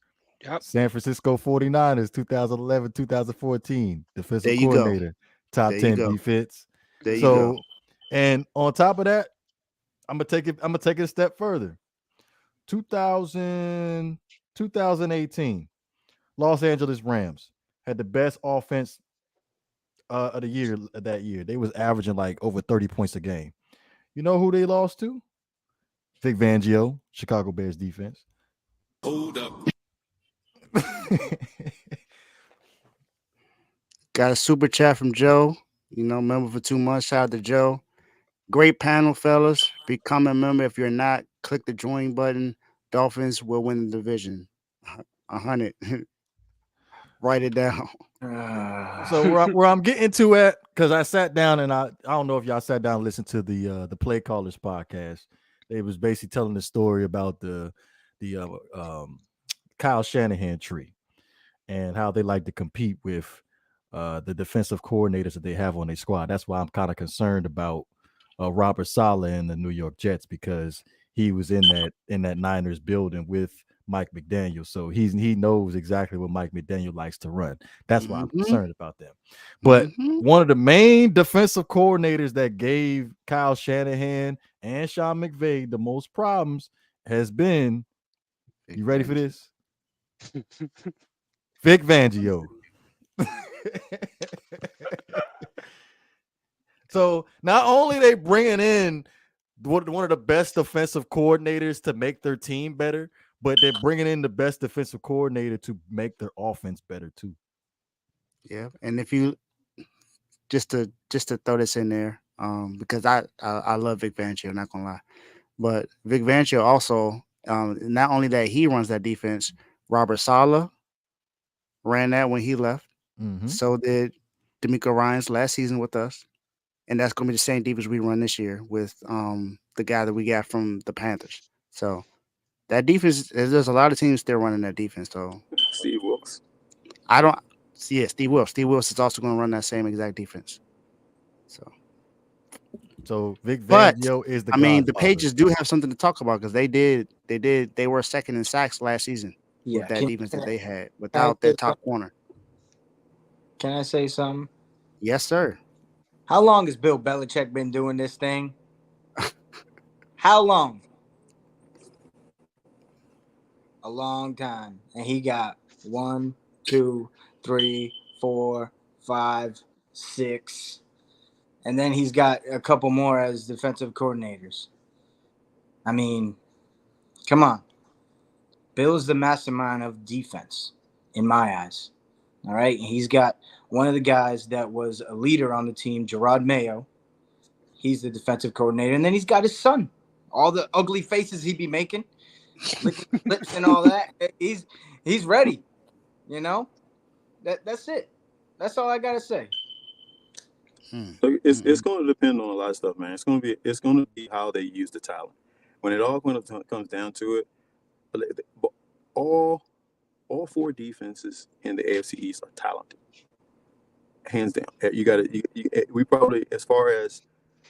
Yep.
San Francisco 49ers, 2011, 2014, defensive coordinator, top 10 defense.
There you go.
And on top of that, I'm gonna take it a step further. 2018, Los Angeles Rams had the best offense of the year that year. They was averaging like over 30 points a game. You know who they lost to? Vic Fangio, Chicago Bears defense.
Hold up.
Got a super chat from Joe. Member for 2 months. Shout out to Joe. Great panel, fellas. Become a member. If you're not, click the join button. Dolphins will win the division. 100. Write it down.
So where I'm getting to at, because I sat down and I don't know if y'all sat down and listened to the Play Callers podcast. They was basically telling the story about the Kyle Shanahan tree and how they like to compete with the defensive coordinators that they have on their squad. That's why I'm kind of concerned about Robert Saleh and the New York Jets, because he was in that Niners building with Mike McDaniel, so he knows exactly what Mike McDaniel likes to run. That's why I'm concerned about them. But one of the main defensive coordinators that gave Kyle Shanahan and Sean McVay the most problems has been, you ready for this? Vic Fangio. So not only they bringing in one of the best defensive coordinators to make their team better, but they're bringing in the best defensive coordinator to make their offense better too.
Yeah, and if you just to throw this in there, because I love Vic Fangio, not gonna lie, but Vic Fangio also, not only that he runs that defense, Robert Saleh ran that when he left. So did D'Amico Ryans last season with us, and that's gonna be the same defense we run this year with the guy that we got from the Panthers. So that defense, there's a lot of teams still running that defense. So
Steve Wilkes.
Steve Wilkes. Steve Wilkes is also going to run that same exact defense.
So Vic Fangio is the.
I mean, the Patriots do have something to talk about because they were second in sacks last season with that defense that they had without their top corner.
Can I say something?
Yes, sir.
How long has Bill Belichick been doing this thing? How long? A long time. And he got 1, 2, 3, 4, 5, 6. And then he's got a couple more as defensive coordinators. I mean, come on. Bill's the mastermind of defense, in my eyes. All right? And he's got one of the guys that was a leader on the team, Gerard Mayo. He's the defensive coordinator. And then he's got his son. All the ugly faces he be making, licking lips and all that. He's ready. You know? That's it. That's all I got to say.
So it's going to depend on a lot of stuff, man. It's going to be how they use the talent. When it all comes down to it, all four defenses in the AFC East are talented, hands down. You got to. We probably, as far as,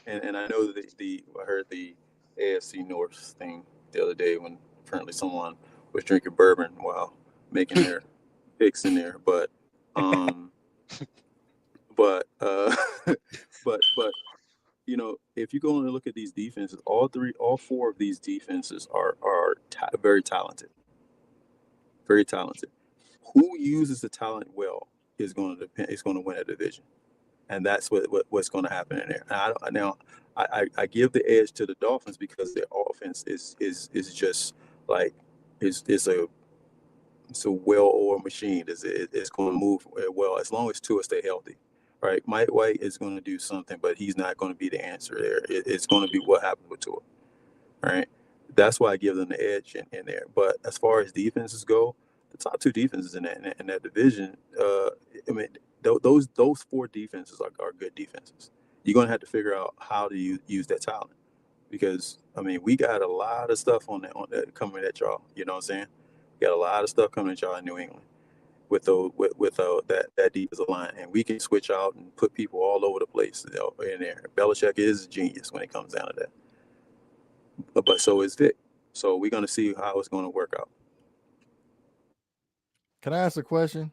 and I know that I heard the AFC North thing the other day when apparently someone was drinking bourbon while making their picks in there, but but if you go and look at these defenses, all four of these defenses are very talented, very talented. Who uses the talent well is going to depend. It's going to win a division, and that's what's going to happen in there. I give the edge to the Dolphins because their offense is just like it's a well-oiled machine. It's going to move well as long as Tua stay healthy. Right, Mike White is going to do something, but he's not going to be the answer there. It's going to be what happened with Tua. Right, that's why I give them the edge in there. But as far as defenses go, the top two defenses in that division, I mean, those four defenses are good defenses. You're going to have to figure out how to use that talent because I mean we got a lot of stuff on that coming at y'all. You know what I'm saying? We got a lot of stuff coming at y'all in New England. With that defensive line, and we can switch out and put people all over the place in there. Belichick is a genius when it comes down to that, but so is Vic. So we're gonna see how it's gonna work out.
Can I ask a question?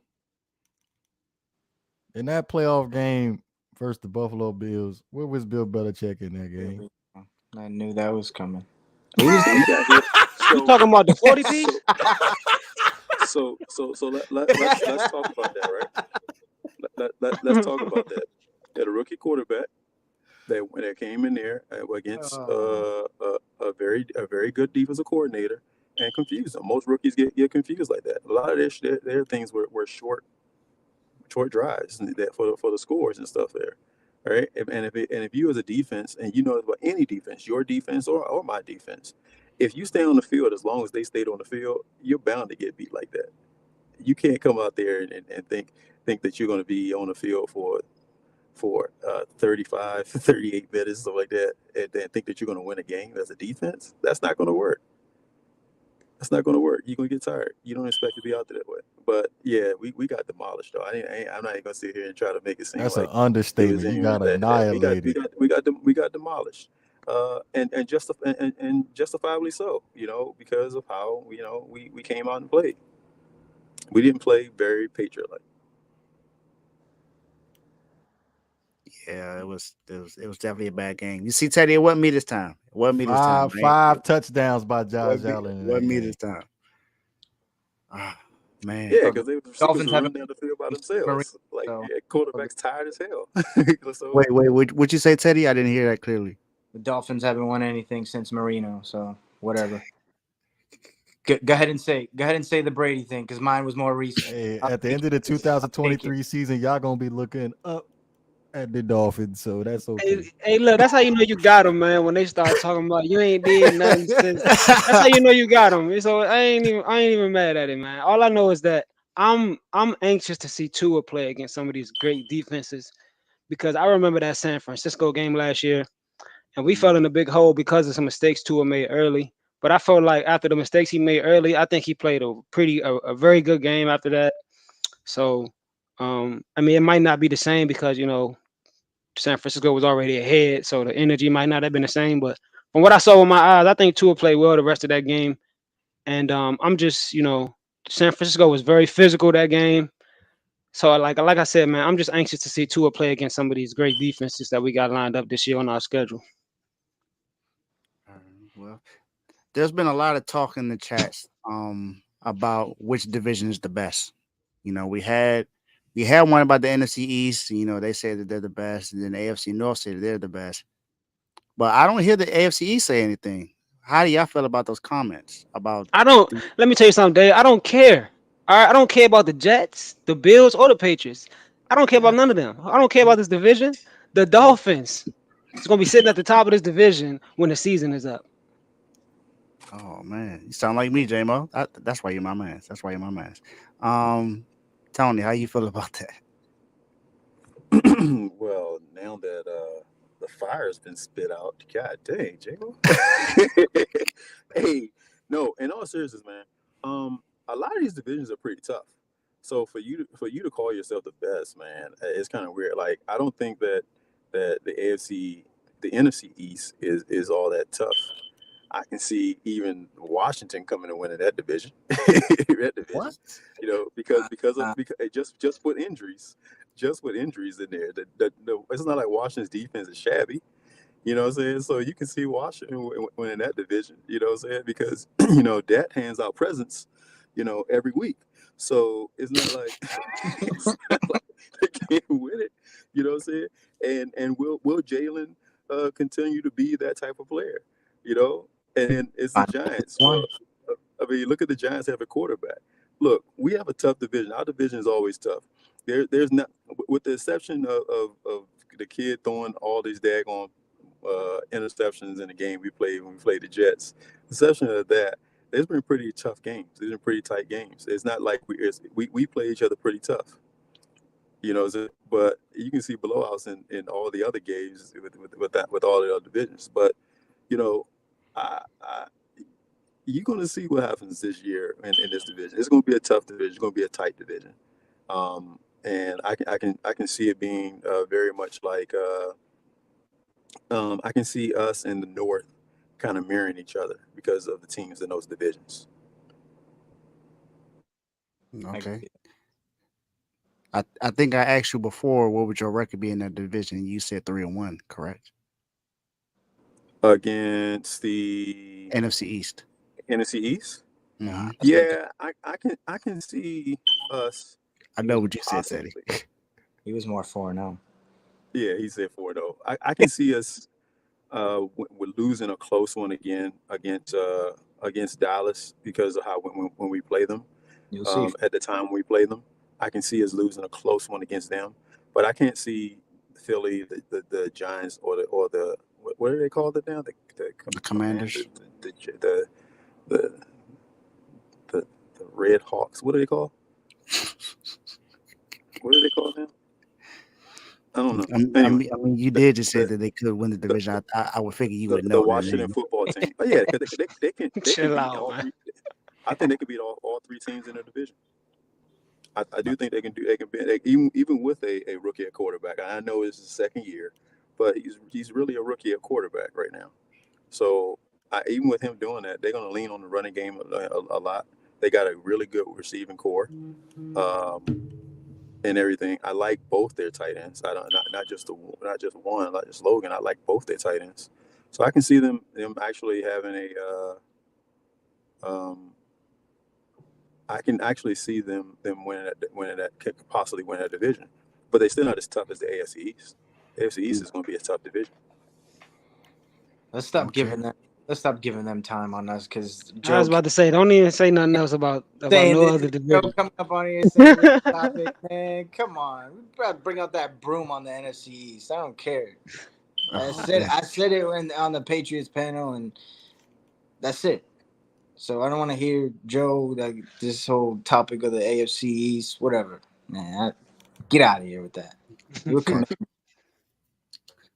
In that playoff game versus the Buffalo Bills, where was Bill Belichick in that game?
I knew that was coming.
You talking about the 40 piece?
So let's talk about that, right? Let's talk about that. They had a rookie quarterback that came in there against a very good defensive coordinator and confused them. Most rookies get confused like that. A lot of their things were short drives for the scores and stuff there, right? And if you as a defense and you know about any defense, your defense or my defense. If you stay on the field as long as they stayed on the field, you're bound to get beat like that. You can't come out there and think that you're going to be on the field for 35, 38 minutes, stuff like that, and then think that you're going to win a game as a defense. That's not going to work. That's not going to work. You're going to get tired. You don't expect to be out there that way. But yeah, we got demolished though. I'm not even going to sit here and try to make it seem
that's
like
an understatement. You got annihilated.
We got demolished. And justifiably so, because of how we came out and played. We didn't play very patriot-like.
Yeah, it was definitely a bad game. You see, Teddy, it wasn't me this time. It wasn't me this time.
Five touchdowns by Josh Allen.
It wasn't me this time. Ah, man.
Yeah, because they
Dolphins
run down the field by themselves. Like quarterback's tired as hell. So,
Wait. What'd you say, Teddy? I didn't hear that clearly.
The Dolphins haven't won anything since Marino, so whatever. Go ahead and say the Brady thing because mine was more recent.
Hey, at the end of the 2023 season, y'all gonna be looking up at the Dolphins, so that's okay.
Hey, look, that's how you know you got them, man. When they start talking about you ain't did nothing since, that's how you know you got them. So I ain't even mad at it, man. All I know is that I'm anxious to see Tua play against some of these great defenses because I remember that San Francisco game last year, and we fell in a big hole because of some mistakes Tua made early. But I felt like after the mistakes he made early, I think he played a very good game after that. So, I mean, it might not be the same because, San Francisco was already ahead. So the energy might not have been the same. But from what I saw with my eyes, I think Tua played well the rest of that game. And I'm just, San Francisco was very physical that game. So like I said, man, I'm just anxious to see Tua play against some of these great defenses that we got lined up this year on our schedule.
Well, there's been a lot of talk in the chats about which division is the best. We had one about the NFC East. They say that they're the best, and then the AFC North say that they're the best. But I don't hear the AFC East say anything. How do y'all feel about those comments?
Let me tell you something, Dave. I don't care. All right, I don't care about the Jets, the Bills, or the Patriots. I don't care about none of them. I don't care about this division. The Dolphins is going to be sitting at the top of this division when the season is up.
Oh man, you sound like me, J-Mo. That's why you're my man. Tony, how you feel about that?
Well, now the fire's been spit out. God dang, Jago. Hey, no, in all seriousness, man, a lot of these divisions are pretty tough. So for you to call yourself the best, man, it's kind of weird. Like, I don't think that the NFC East is all that tough. I can see even Washington coming and winning that division. That division,
What?
because just with injuries, in there. It's not like Washington's defense is shabby. You know what I'm saying? So you can see Washington winning that division. You know what I'm saying? Because Dat hands out presents, every week. So it's not like they can't win it. You know what I'm saying? And will Jalen continue to be that type of player? And it's the Giants. Well, I mean, look at the Giants have a quarterback. Look, we have a tough division. Our division is always tough. There's not, with the exception of the kid throwing all these daggone interceptions in the game we played when we played the Jets. The exception of that, there's been pretty tough games. These are pretty tight games. It's not like we play each other pretty tough. But you can see blowouts in all the other games with all the other divisions. But you're going to see what happens this year in this division. It's going to be a tough division. It's going to be a tight division, and I can see it being very much like I can see us in the North kind of mirroring each other because of the teams in those divisions.
Okay. I think I asked you before what would your record be in that division. You said 3-1, correct?
Against the
NFC East.
NFC East?
Mm-hmm.
Yeah, I can see us.
I know what you said, Teddy.
He was more 4-0.
Yeah, he said 4-0. I can see us we're losing a close one again against Dallas because of how when we play them.
You'll see.
At the time we play them, I can see us losing a close one against them, but I can't see Philly, the Giants, or the what do they call it now? The
Commanders,
the Red Hawks. What do they call? What do they call now? I don't know. Anyway,
I mean, you did just say that they could win the division. I would figure you would know.
The Washington football team. Oh yeah, because they can
Chill
beat
out,
all
man.
three. I think they could beat all three teams in the division. I do think they can do. They can be even with a rookie at quarterback. I know it's his second year, but he's really a rookie at quarterback right now. So even with him doing that, they're going to lean on the running game a lot. They got a really good receiving core, and everything. I like both their tight ends. I don't not just one, not just Logan. I like both their tight ends. So I can see them actually having I can actually see them winning that possibly win that division, but they're still not as tough as the AFC East. The AFC East is going to be a tough division.
Let's stop giving them time on us because
I was about to say, don't even say nothing else about no other division.
Coming up on here saying this topic, man. Come on, we gotta bring out that broom on the NFC East. I don't care. I said it on the Patriots panel, and that's it. So I don't want to hear Joe like this whole topic of the AFC East, whatever. Man, get out of here with that.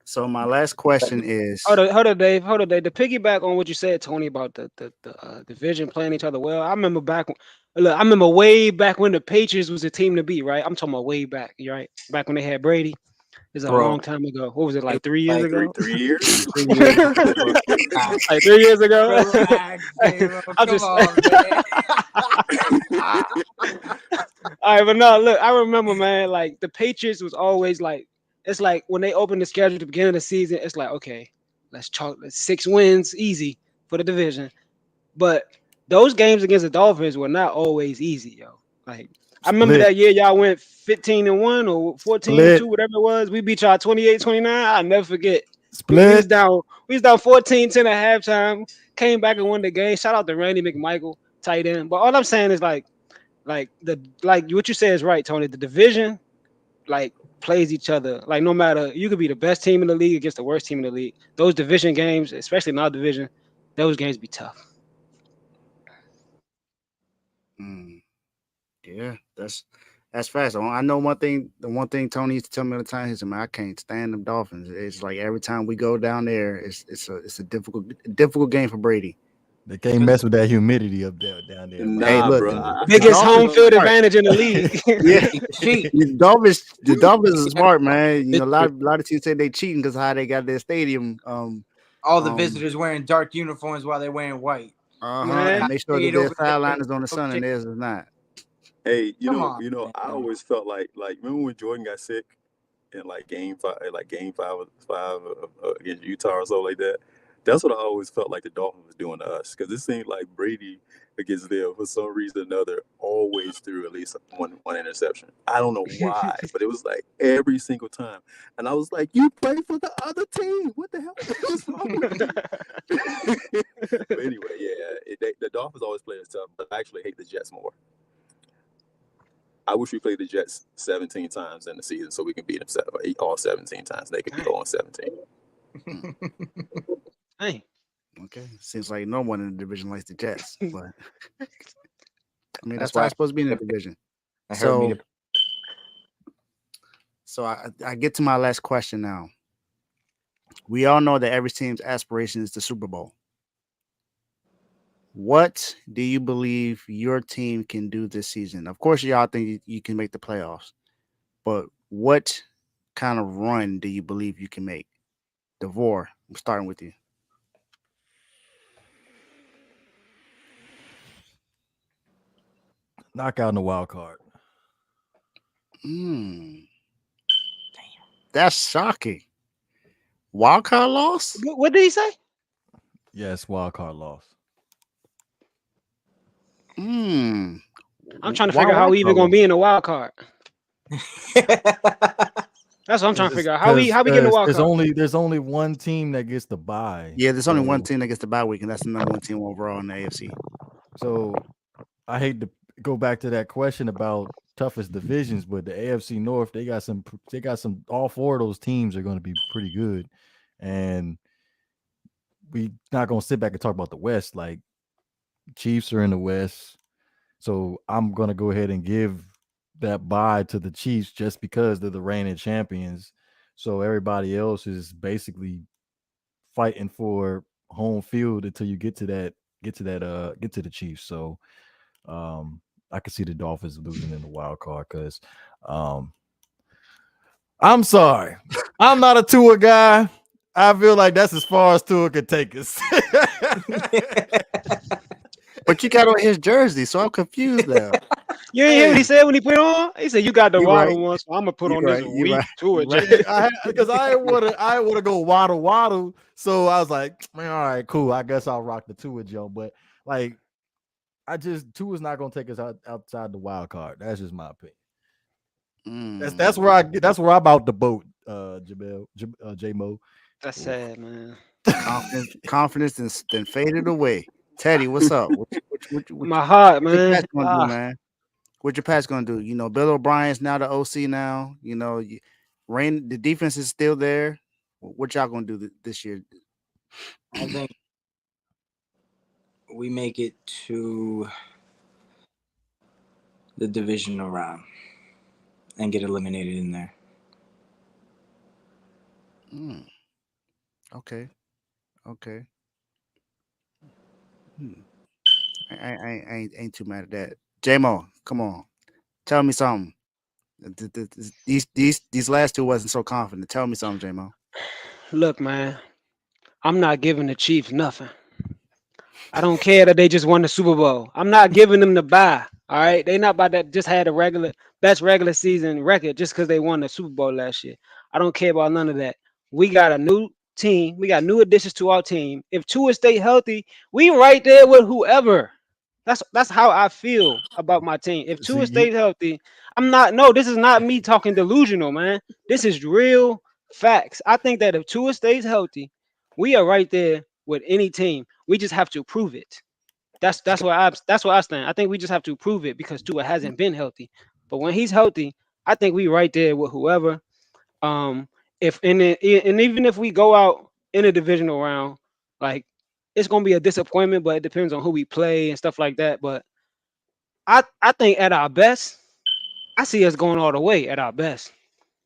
So my last question is:
Hold on, Dave. To piggyback on what you said, Tony, about the division playing each other well. I remember way back when the Patriots was a team to beat. Right, I'm talking about way back. Right, back when they had Brady. It's a long time ago. What was it, like 3 years ago?
3 years?
3 years. Like 3 years ago.
Relax,
I'm just on, all right, but no, look, I remember, man, like the Patriots was always like, it's like when they opened the schedule at the beginning of the season, it's like, okay, let's 6 wins, easy for the division. But those games against the Dolphins were not always easy, yo. Like, I remember that year y'all went 15-1 or 14-2, whatever it was. We beat y'all 28-29. I'll never forget. We was down 14-10 at halftime. Came back and won the game. Shout out to Randy McMichael, tight end. But all I'm saying is like what you say is right, Tony. The division like plays each other. Like no matter, you could be the best team in the league against the worst team in the league. Those division games, especially in our division, those games be tough.
Yeah, That's fast. I know one thing. The one thing Tony used to tell me all the time, he said, "Man, I can't stand them Dolphins. It's like every time we go down there, it's a difficult game for Brady."
They can't mess with that humidity up there down there, man.
Hey,
Nah,
look,
bro.
the
Biggest home
Dolphins are
field
smart.
advantage in the league.
Yeah,
Cheat.
the Dolphins are smart, man. You know, a lot of teams say they cheating because how they got their stadium.
All the visitors wearing dark uniforms while they're wearing white.
Man.
And make sure that
Stayed
their
over there.
sideline is on the sun and theirs is not.
Hey,
Come on,
I
man.
always felt like remember when Jordan got sick in like game five against Utah or something like that. That's what I always felt like the Dolphins was doing to us, because it seemed like Brady against them for some reason or another always threw at least one interception. I don't know why, but it was like every single time, and I was like, "You play for the other team. What the hell is wrong with you?" But anyway, yeah, the Dolphins always play us tough, but I actually hate the Jets more. I wish we played the Jets 17 times in the season so we can beat them all 17 times. They could be 0-17.
Hey.
Okay, seems like no one in the division likes the Jets, but I mean that's why it's supposed to be in the division. So I get to my last question now. We all know that every team's aspiration is the Super Bowl. What do you believe your team can do this season? Of course, y'all think you can make the playoffs, but what kind of run do you believe you can make? DeVore, I'm starting with you.
Knock out in the wild card.
That's shocking. Wild card loss?
What did he say?
Yes, wild card loss.
I'm trying to figure out how we even gonna be in the wild card. That's what I'm trying to figure out. How we get in the wild card?
There's only one team that gets the bye.
Yeah, there's only one team that gets the bye week, and that's the number one team overall in the AFC.
So I hate to go back to that question about toughest divisions, but the AFC North, they got some all four of those teams are going to be pretty good. And we not going to sit back and talk about the West. Like, Chiefs are in the West. So I'm going to go ahead and give that bye to the Chiefs just because they're the reigning champions. So everybody else is basically fighting for home field until you get to the Chiefs. So I could see the Dolphins losing in the wild card because I'm sorry. I'm not a Tua guy. I feel like that's as far as Tua could take us.
But you got on his jersey, so I'm confused now.
You ain't hear what he said when he put it on? He said, "You got the waddle one, so I'm gonna put on this week to it."
Because I want to go waddle. So I was like, man, all right, cool. I guess I'll rock the Tua Joe. But like, Tua's not gonna take us outside the wild card. That's just my opinion. That's where I'm out the boat, J-Mo.
That's sad, man.
Confidence then faded away. Teddy, what's up? What
my heart, man.
What's your Pats gonna do, man? What your Pats gonna do? You know, Bill O'Brien's now the OC now. You know, the defense is still there. What y'all gonna do this year?
I think we make it to the divisional round and get eliminated in there.
Okay. I ain't too mad at that. J-Mo, come on, tell me something. These last two wasn't so confident. Tell me something, J-Mo.
Look, man, I'm not giving the Chiefs nothing. I don't care that they just won the Super Bowl. I'm not giving them the bye. All right, they not about that. Just had a best regular season record just because they won the Super Bowl last year. I don't care about none of that. We got a new team. We got new additions to our team. If Tua stay healthy, we right there with whoever. That's how I feel about my team. If Tua stays healthy, this is not me talking delusional, man. This is real facts. I think that if Tua stays healthy, we are right there with any team. We just have to prove it. That's where I stand. I think we just have to prove it because Tua hasn't been healthy. But when he's healthy, I think we right there with whoever. And even if we go out in a divisional round, like, it's gonna be a disappointment, but it depends on who we play and stuff like that. But I think at our best, I see us going all the way at our best.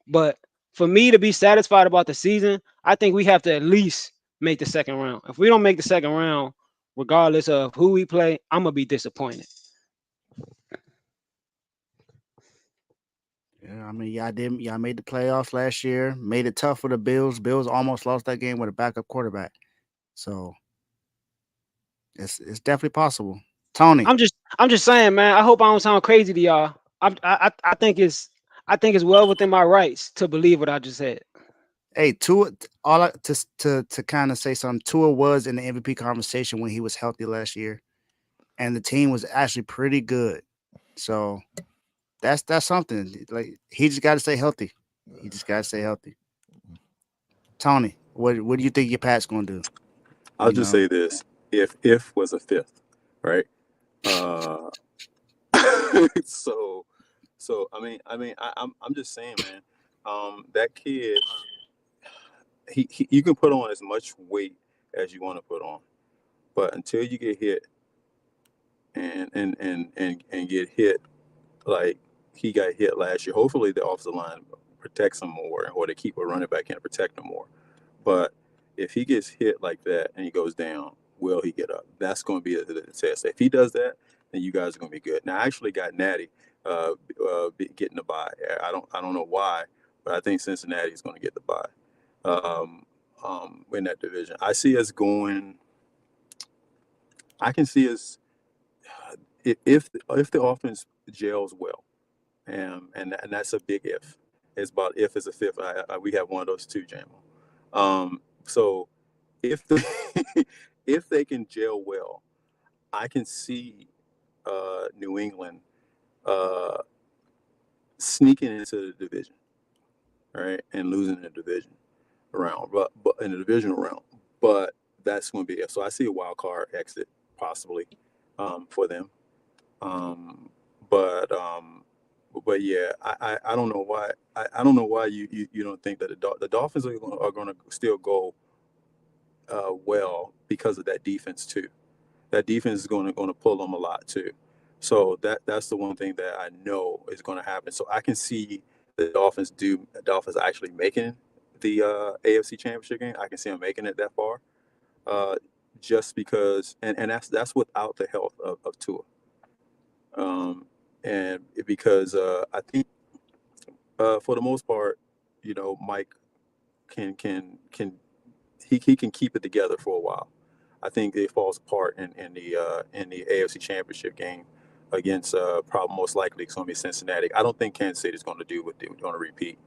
But for me to be satisfied about the season, I think we have to at least make the second round. If we don't make the second round, regardless of who we play, I'm gonna be disappointed.
Yeah, I mean, y'all made the playoffs last year, made it tough for the Bills. Bills almost lost that game with a backup quarterback. So it's definitely possible. Tony,
I'm just saying, man. I hope I don't sound crazy to y'all. I think it's well within my rights to believe what I just said.
hey, to kind of say something. Tua was in the MVP conversation when he was healthy last year, and the team was actually pretty good. So that's something. Like he just got to stay healthy. He just got to stay healthy. Tony, what do you think your Pat's gonna do?
I'll
You
just
know,
say this: if was a fifth, right? So I'm just saying, man. That kid, he you can put on as much weight as you want to put on, but until you get hit and get hit like he got hit last year, hopefully the offensive line protects him more, or they keep a running back in to protect him more. But if he gets hit like that and he goes down, will he get up? That's going to be the test. If he does that, then you guys are going to be good. Now, I actually got Natty getting the bye. I don't know why, but I think Cincinnati is going to get the bye in that division. I see us going. I can see us if the offense gels well, and that's a big if. It's about if is a fifth. We have one of those two, Jamo. So if if they can gel well, I can see New England sneaking into the division, right, and losing the division round, but in the divisional round. But that's going to be it. So I see a wild card exit possibly for them. But yeah, I don't know why I don't know why you don't think that the Dolphins are going to still go well because of that defense too. That defense is going to pull them a lot too. So that's the one thing that I know is going to happen. So I can see the Dolphins actually making the AFC Championship game. I can see them making it that far, just because, and that's without the health of Tua. And because I think for the most part, Mike can he can keep it together for a while. I think it falls apart in the AFC Championship game against probably most likely it's going to be Cincinnati. I don't think Kansas City is going to do what they're going to repeat.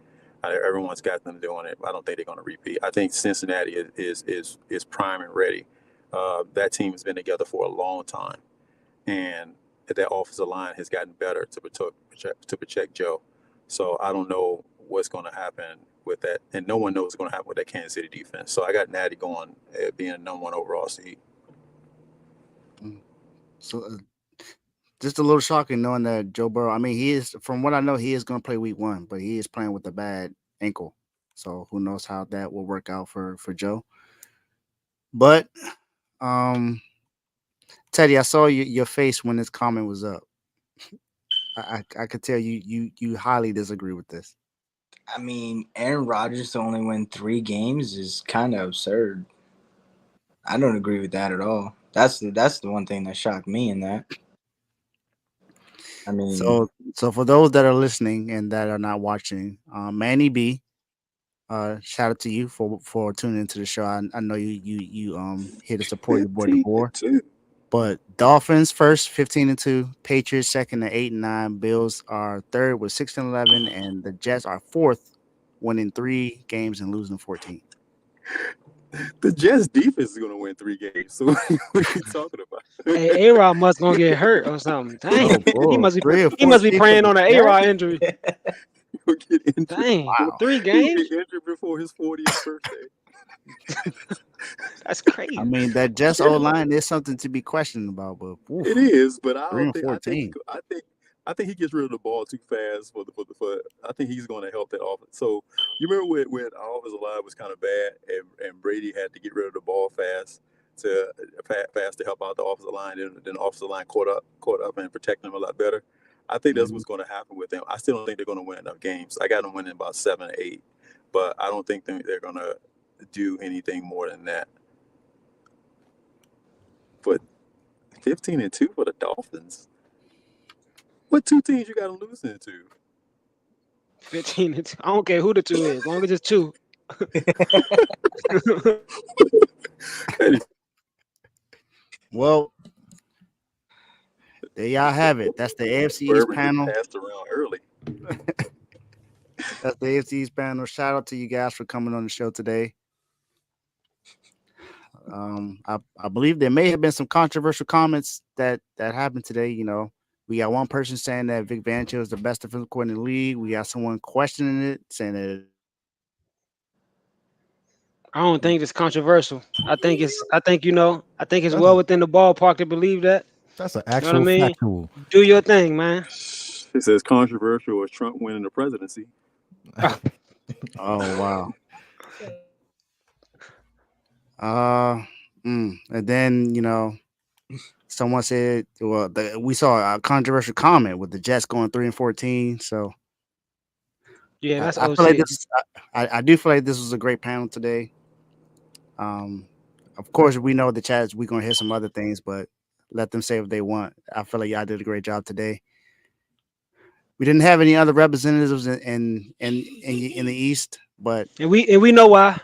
Everyone's got them doing it. I don't think they're going to repeat. I think Cincinnati is prime and ready. That team has been together for a long time, and that offensive line has gotten better to protect Joe. So I don't know what's going to happen with that, and no one knows what's going to happen with that Kansas City defense. So I got Natty going being a number one overall seed.
so just a little shocking knowing that Joe Burrow. I mean, he is, from what I know, he is going to play Week 1, but he is playing with a bad ankle. So who knows how that will work out for Joe. But Teddy, I saw your face when this comment was up. I could tell you highly disagree with this.
I mean, Aaron Rodgers to only win 3 games is kind of absurd. I don't agree with that at all. That's the one thing that shocked me in that. I mean,
So for those that are listening and that are not watching, Manny B, shout out to you for tuning into the show. I know you here to support your boy DeBoer. But Dolphins first, 15-2. Patriots second at 8-9. Bills are third with 6-11, and the Jets are fourth, winning 3 games and losing 14.
The Jets defense is going to win 3 games. So what are you talking about?
Hey, A-Rod must gonna get hurt or something. Dang, he must be praying on an A-Rod injury.
He'll get injured.
Dang,
Wow.
3
He'll
games?
get injured before his 40th birthday.
That's crazy.
I mean, that Jets O-line is something to be questioned about, but oof,
It is, but I
3
don't
and
think.
14.
I think he gets rid of the ball too fast for. I think he's going to help that offense. So you remember when our offensive line was kind of bad, and Brady had to get rid of the ball fast to help out the offensive line, and then the offensive line caught up and protected him a lot better. I think that's what's going to happen with them. I still don't think they're going to win enough games. I got them winning about 7 or 8, but I don't think they're going to do anything more than that. But 15-2 for the Dolphins. What 2 teams you got them losing to?
15-2. I don't care who the 2 is, as long as it's 2.
Well, there y'all have it. That's the AFC East panel.
Passed around early.
That's the AFC East panel. Shout out to you guys for coming on the show today. I believe there may have been some controversial comments that happened today. You know, we got one person saying that Vic Fangio is the best defensive coordinator in the league. We got someone questioning it, saying that.
I don't think it's controversial. I think it's well within the ballpark to believe that.
That's an actual factual.
Do your thing, man.
It says controversial as Trump winning the presidency.
Oh wow. And then, you know, someone said, well, we saw a controversial comment with the Jets going 3-14. So
yeah, that's
I feel like this. I do feel like this was a great panel today. Of course, we know the Chats. We're gonna hear some other things, but let them say what they want. I feel like y'all did a great job today. We didn't have any other representatives in the East, but
and we know why.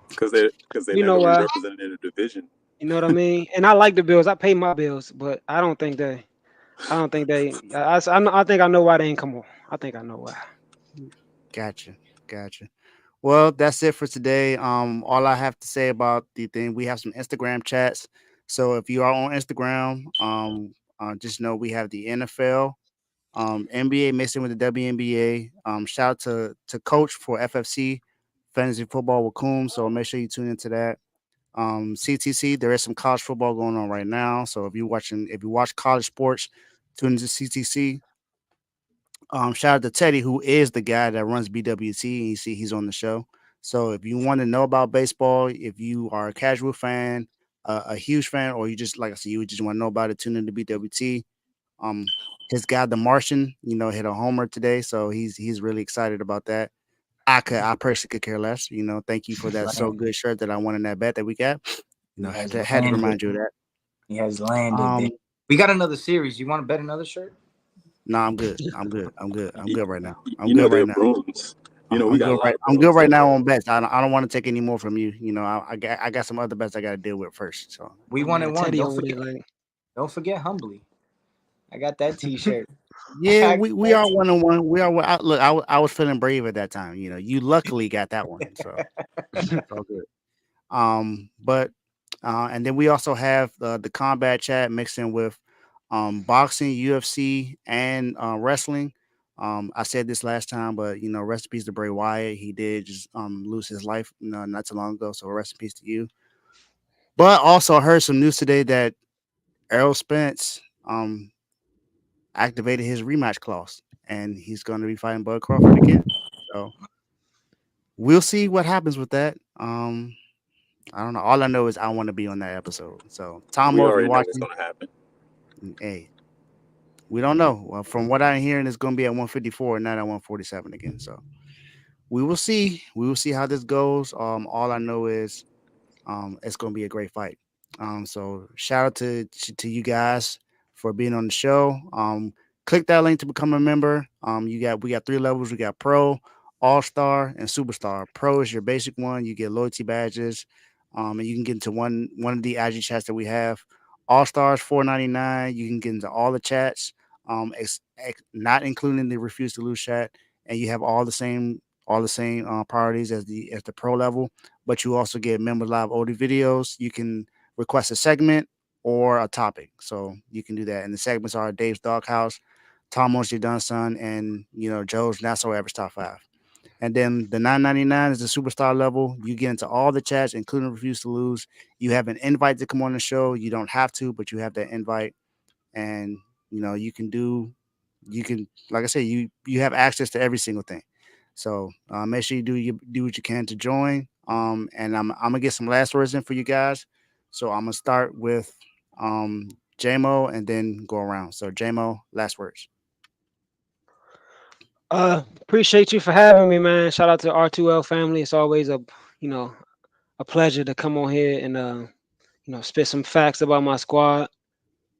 Because they never been represented in a division.
You know what I mean? And I like the Bills. I pay my bills, but I think I think I know why they ain't come on. I think I know why.
Gotcha. Well, that's it for today. All I have to say about the thing, we have some Instagram chats. So if you are on Instagram, just know we have the NFL, NBA mixing with the WNBA. Shout out to Coach for FFC Fantasy Football with Coombs. So make sure you tune into that. CTC, there is some college football going on right now. So if you watch college sports, tune into CTC. Shout out to Teddy, who is the guy that runs BWT, and you see he's on the show. So if you want to know about baseball, if you are a casual fan, a huge fan, or you just, like I said, you just want to know about it, tune into BWT. His guy, the Martian, you know, hit a homer today, so he's really excited about that. I personally could care less. You know, thank you for that so good shirt that I won in that bet that we got. You know, had to remind you of that.
He has landed. We got another series. You want to bet another shirt?
No, I'm good. I'm good right now. I'm
good
right now.
Brooms. You know,
I'm good right now on bets. I don't want to take any more from you. You know, I got some other bets I got to deal with first. So
we won and one. Don't forget humbly. I got that T-shirt.
Yeah, we are 1-1. We are. Look, I was feeling brave at that time. You know, you luckily got that one. So it's all good. But and then we also have the combat chat mixed in with boxing, UFC, and wrestling. I said this last time, but you know, rest in peace to Bray Wyatt. He did just lose his life, you know, not too long ago. So rest in peace to you. But also, I heard some news today that Errol Spence activated his rematch clause, and he's going to be fighting Bud Crawford again. So we'll see what happens with that. I don't know. All I know is I want to be on that episode. So Tomo, if you're watching,
what's going to happen.
Hey, we don't know. Well, from what I'm hearing, it's going to be at 154 and not at 147 again. So we will see. We will see how this goes. All I know is it's going to be a great fight. So shout out to you guys for being on the show. Click that link to become a member. We got 3 levels. We got Pro, All-Star, and Superstar. Pro is your basic one. You get loyalty badges. And you can get into one of the IG chats that we have. All-Star is $4.99. You can get into all the chats. Not including the Refuse to Lose chat, and you have all the same priorities as the Pro level. But you also get members live audio videos. You can request a segment or a topic, so you can do that. And the segments are Dave's Doghouse, Tomo's Your Done Son, and you know Joe's Not So Average Top 5. And then the $9.99 is the Superstar level. You get into all the chats, including Refuse to Lose. You have an invite to come on the show. You don't have to, but you have that invite, and you know you can, like I said, you have access to every single thing. So make sure you do what you can to join. And I'm gonna get some last words in for you guys. So I'm gonna start with JMO and then go around. So JMO, last words.
Appreciate you for having me, man. Shout out to R2L family. It's always a pleasure to come on here and spit some facts about my squad.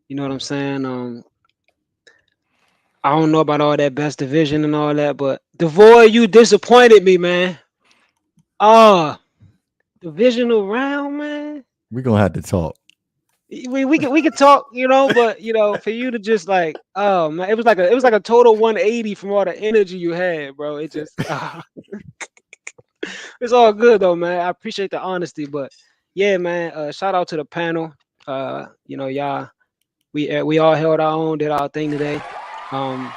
You know what I'm saying? I don't know about all that best division and all that, but Devoy, you disappointed me, man. Divisional round, man.
We're gonna have to talk.
We could talk, but for you to just like, oh man, it was like a total 180 from all the energy you had, bro. It just it's all good though, man. I appreciate the honesty, but yeah, man. Shout out to the panel. Y'all, we all held our own, did our thing today. And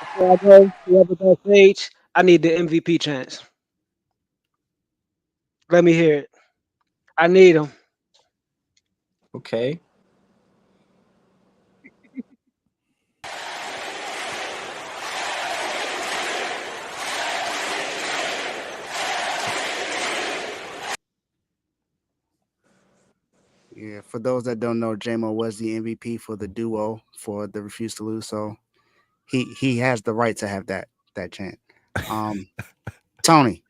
before I go, whoever got stage, I need the MVP chance. Let me hear it. I need him.
Okay.
Yeah, for those that don't know, J-Mo was the MVP for the duo for the Refuse to Lose, so he has the right to have that chant. Tony.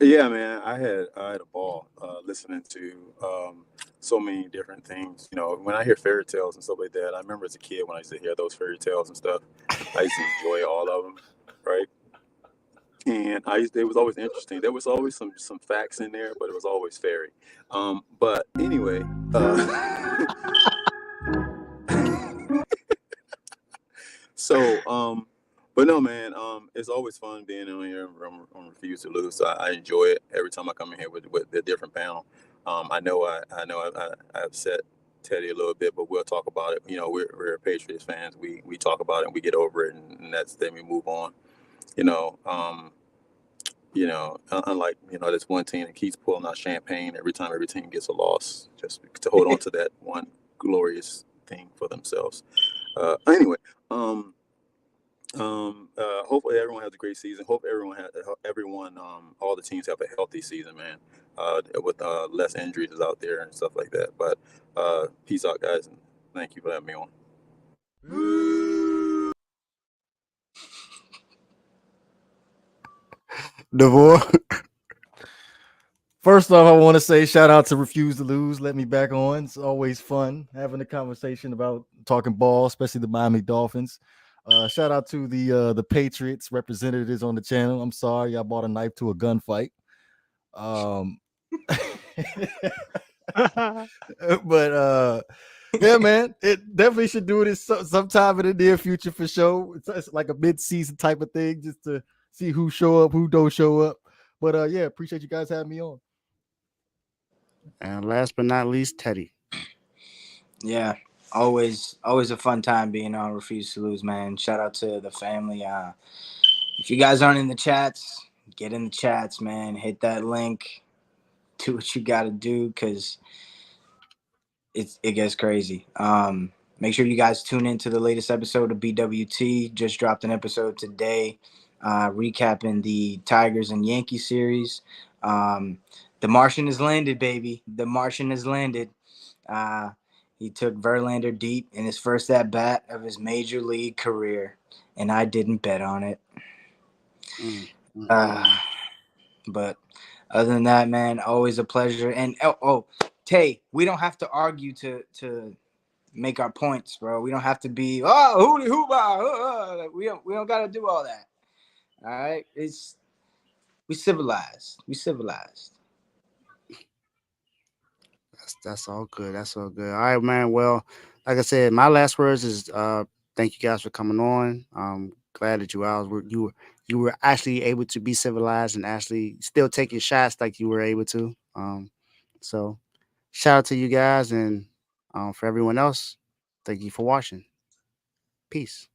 Yeah, man, I had a ball listening to so many different things. When I hear fairy tales and stuff like that, I remember as a kid when I used to hear those fairy tales and stuff. I used to enjoy all of them, right? And it was always interesting. There was always some facts in there, but it was always fairy. But anyway, but no, man, it's always fun being on here on Refuse to Lose. So I enjoy it every time I come in here with a different panel. I know I upset Teddy a little bit, but we'll talk about it. We're Patriots fans. We talk about it and we get over it, and then we move on. Unlike this one team that keeps pulling out champagne every time every team gets a loss, just to hold on to that one glorious thing for themselves. Anyway, hopefully everyone has a great season. Hope all the teams have a healthy season, man. With less injuries out there and stuff like that. But peace out, guys, and thank you for having me on.
Devore.
First off, I want to say shout out to Refuse to Lose. Let me back on. It's always fun having a conversation about talking ball, especially the Miami Dolphins. Shout out to the Patriots representatives on the channel. I'm sorry, I bought a knife to a gunfight. But yeah, man, it definitely should do this sometime in the near future for sure. It's like a mid-season type of thing, just to see who show up, who don't show up. But yeah, appreciate you guys having me on.
And last but not least, Teddy.
Yeah, always a fun time being on Refuse to Lose, man. Shout out to the family. If you guys aren't in the chats, get in the chats, man. Hit that link. Do what you got to do, because it gets crazy. Make sure you guys tune into the latest episode of BWT. Just dropped an episode today, recapping the Tigers and Yankees series. The Martian has landed, baby. The Martian has landed. He took Verlander deep in his first at-bat of his major league career, and I didn't bet on it. But other than that, man, always a pleasure. And Tay, we don't have to argue to make our points, bro. We don't have to be hooty hoo. We don't got to do all that. All right, we civilized.
That's all good. That's all good. All right, man. Well, like I said, my last words is thank you guys for coming on. I'm glad that you were actually able to be civilized and actually still take your shots like you were able to. So shout out to you guys, and for everyone else, thank you for watching. Peace.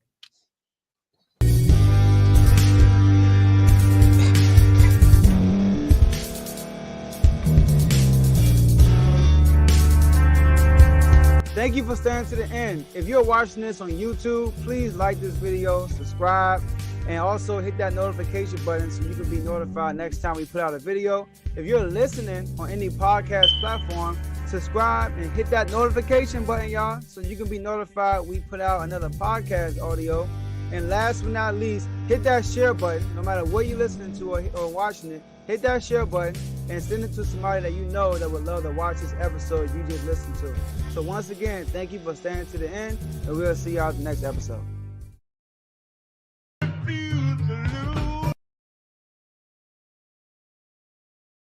Thank you for staying to the end. If you're watching this on YouTube, please like this video, subscribe, and also hit that notification button so you can be notified next time we put out a video. If you're listening on any podcast platform, subscribe, and hit that notification button, y'all, so you can be notified we put out another podcast audio. And last but not least, hit that share button. No matter what you're listening to or watching it, hit that share button and send it to somebody that you know that would love to watch this episode you just listened to. So once again, thank you for staying to the end, and we'll see y'all at the next episode.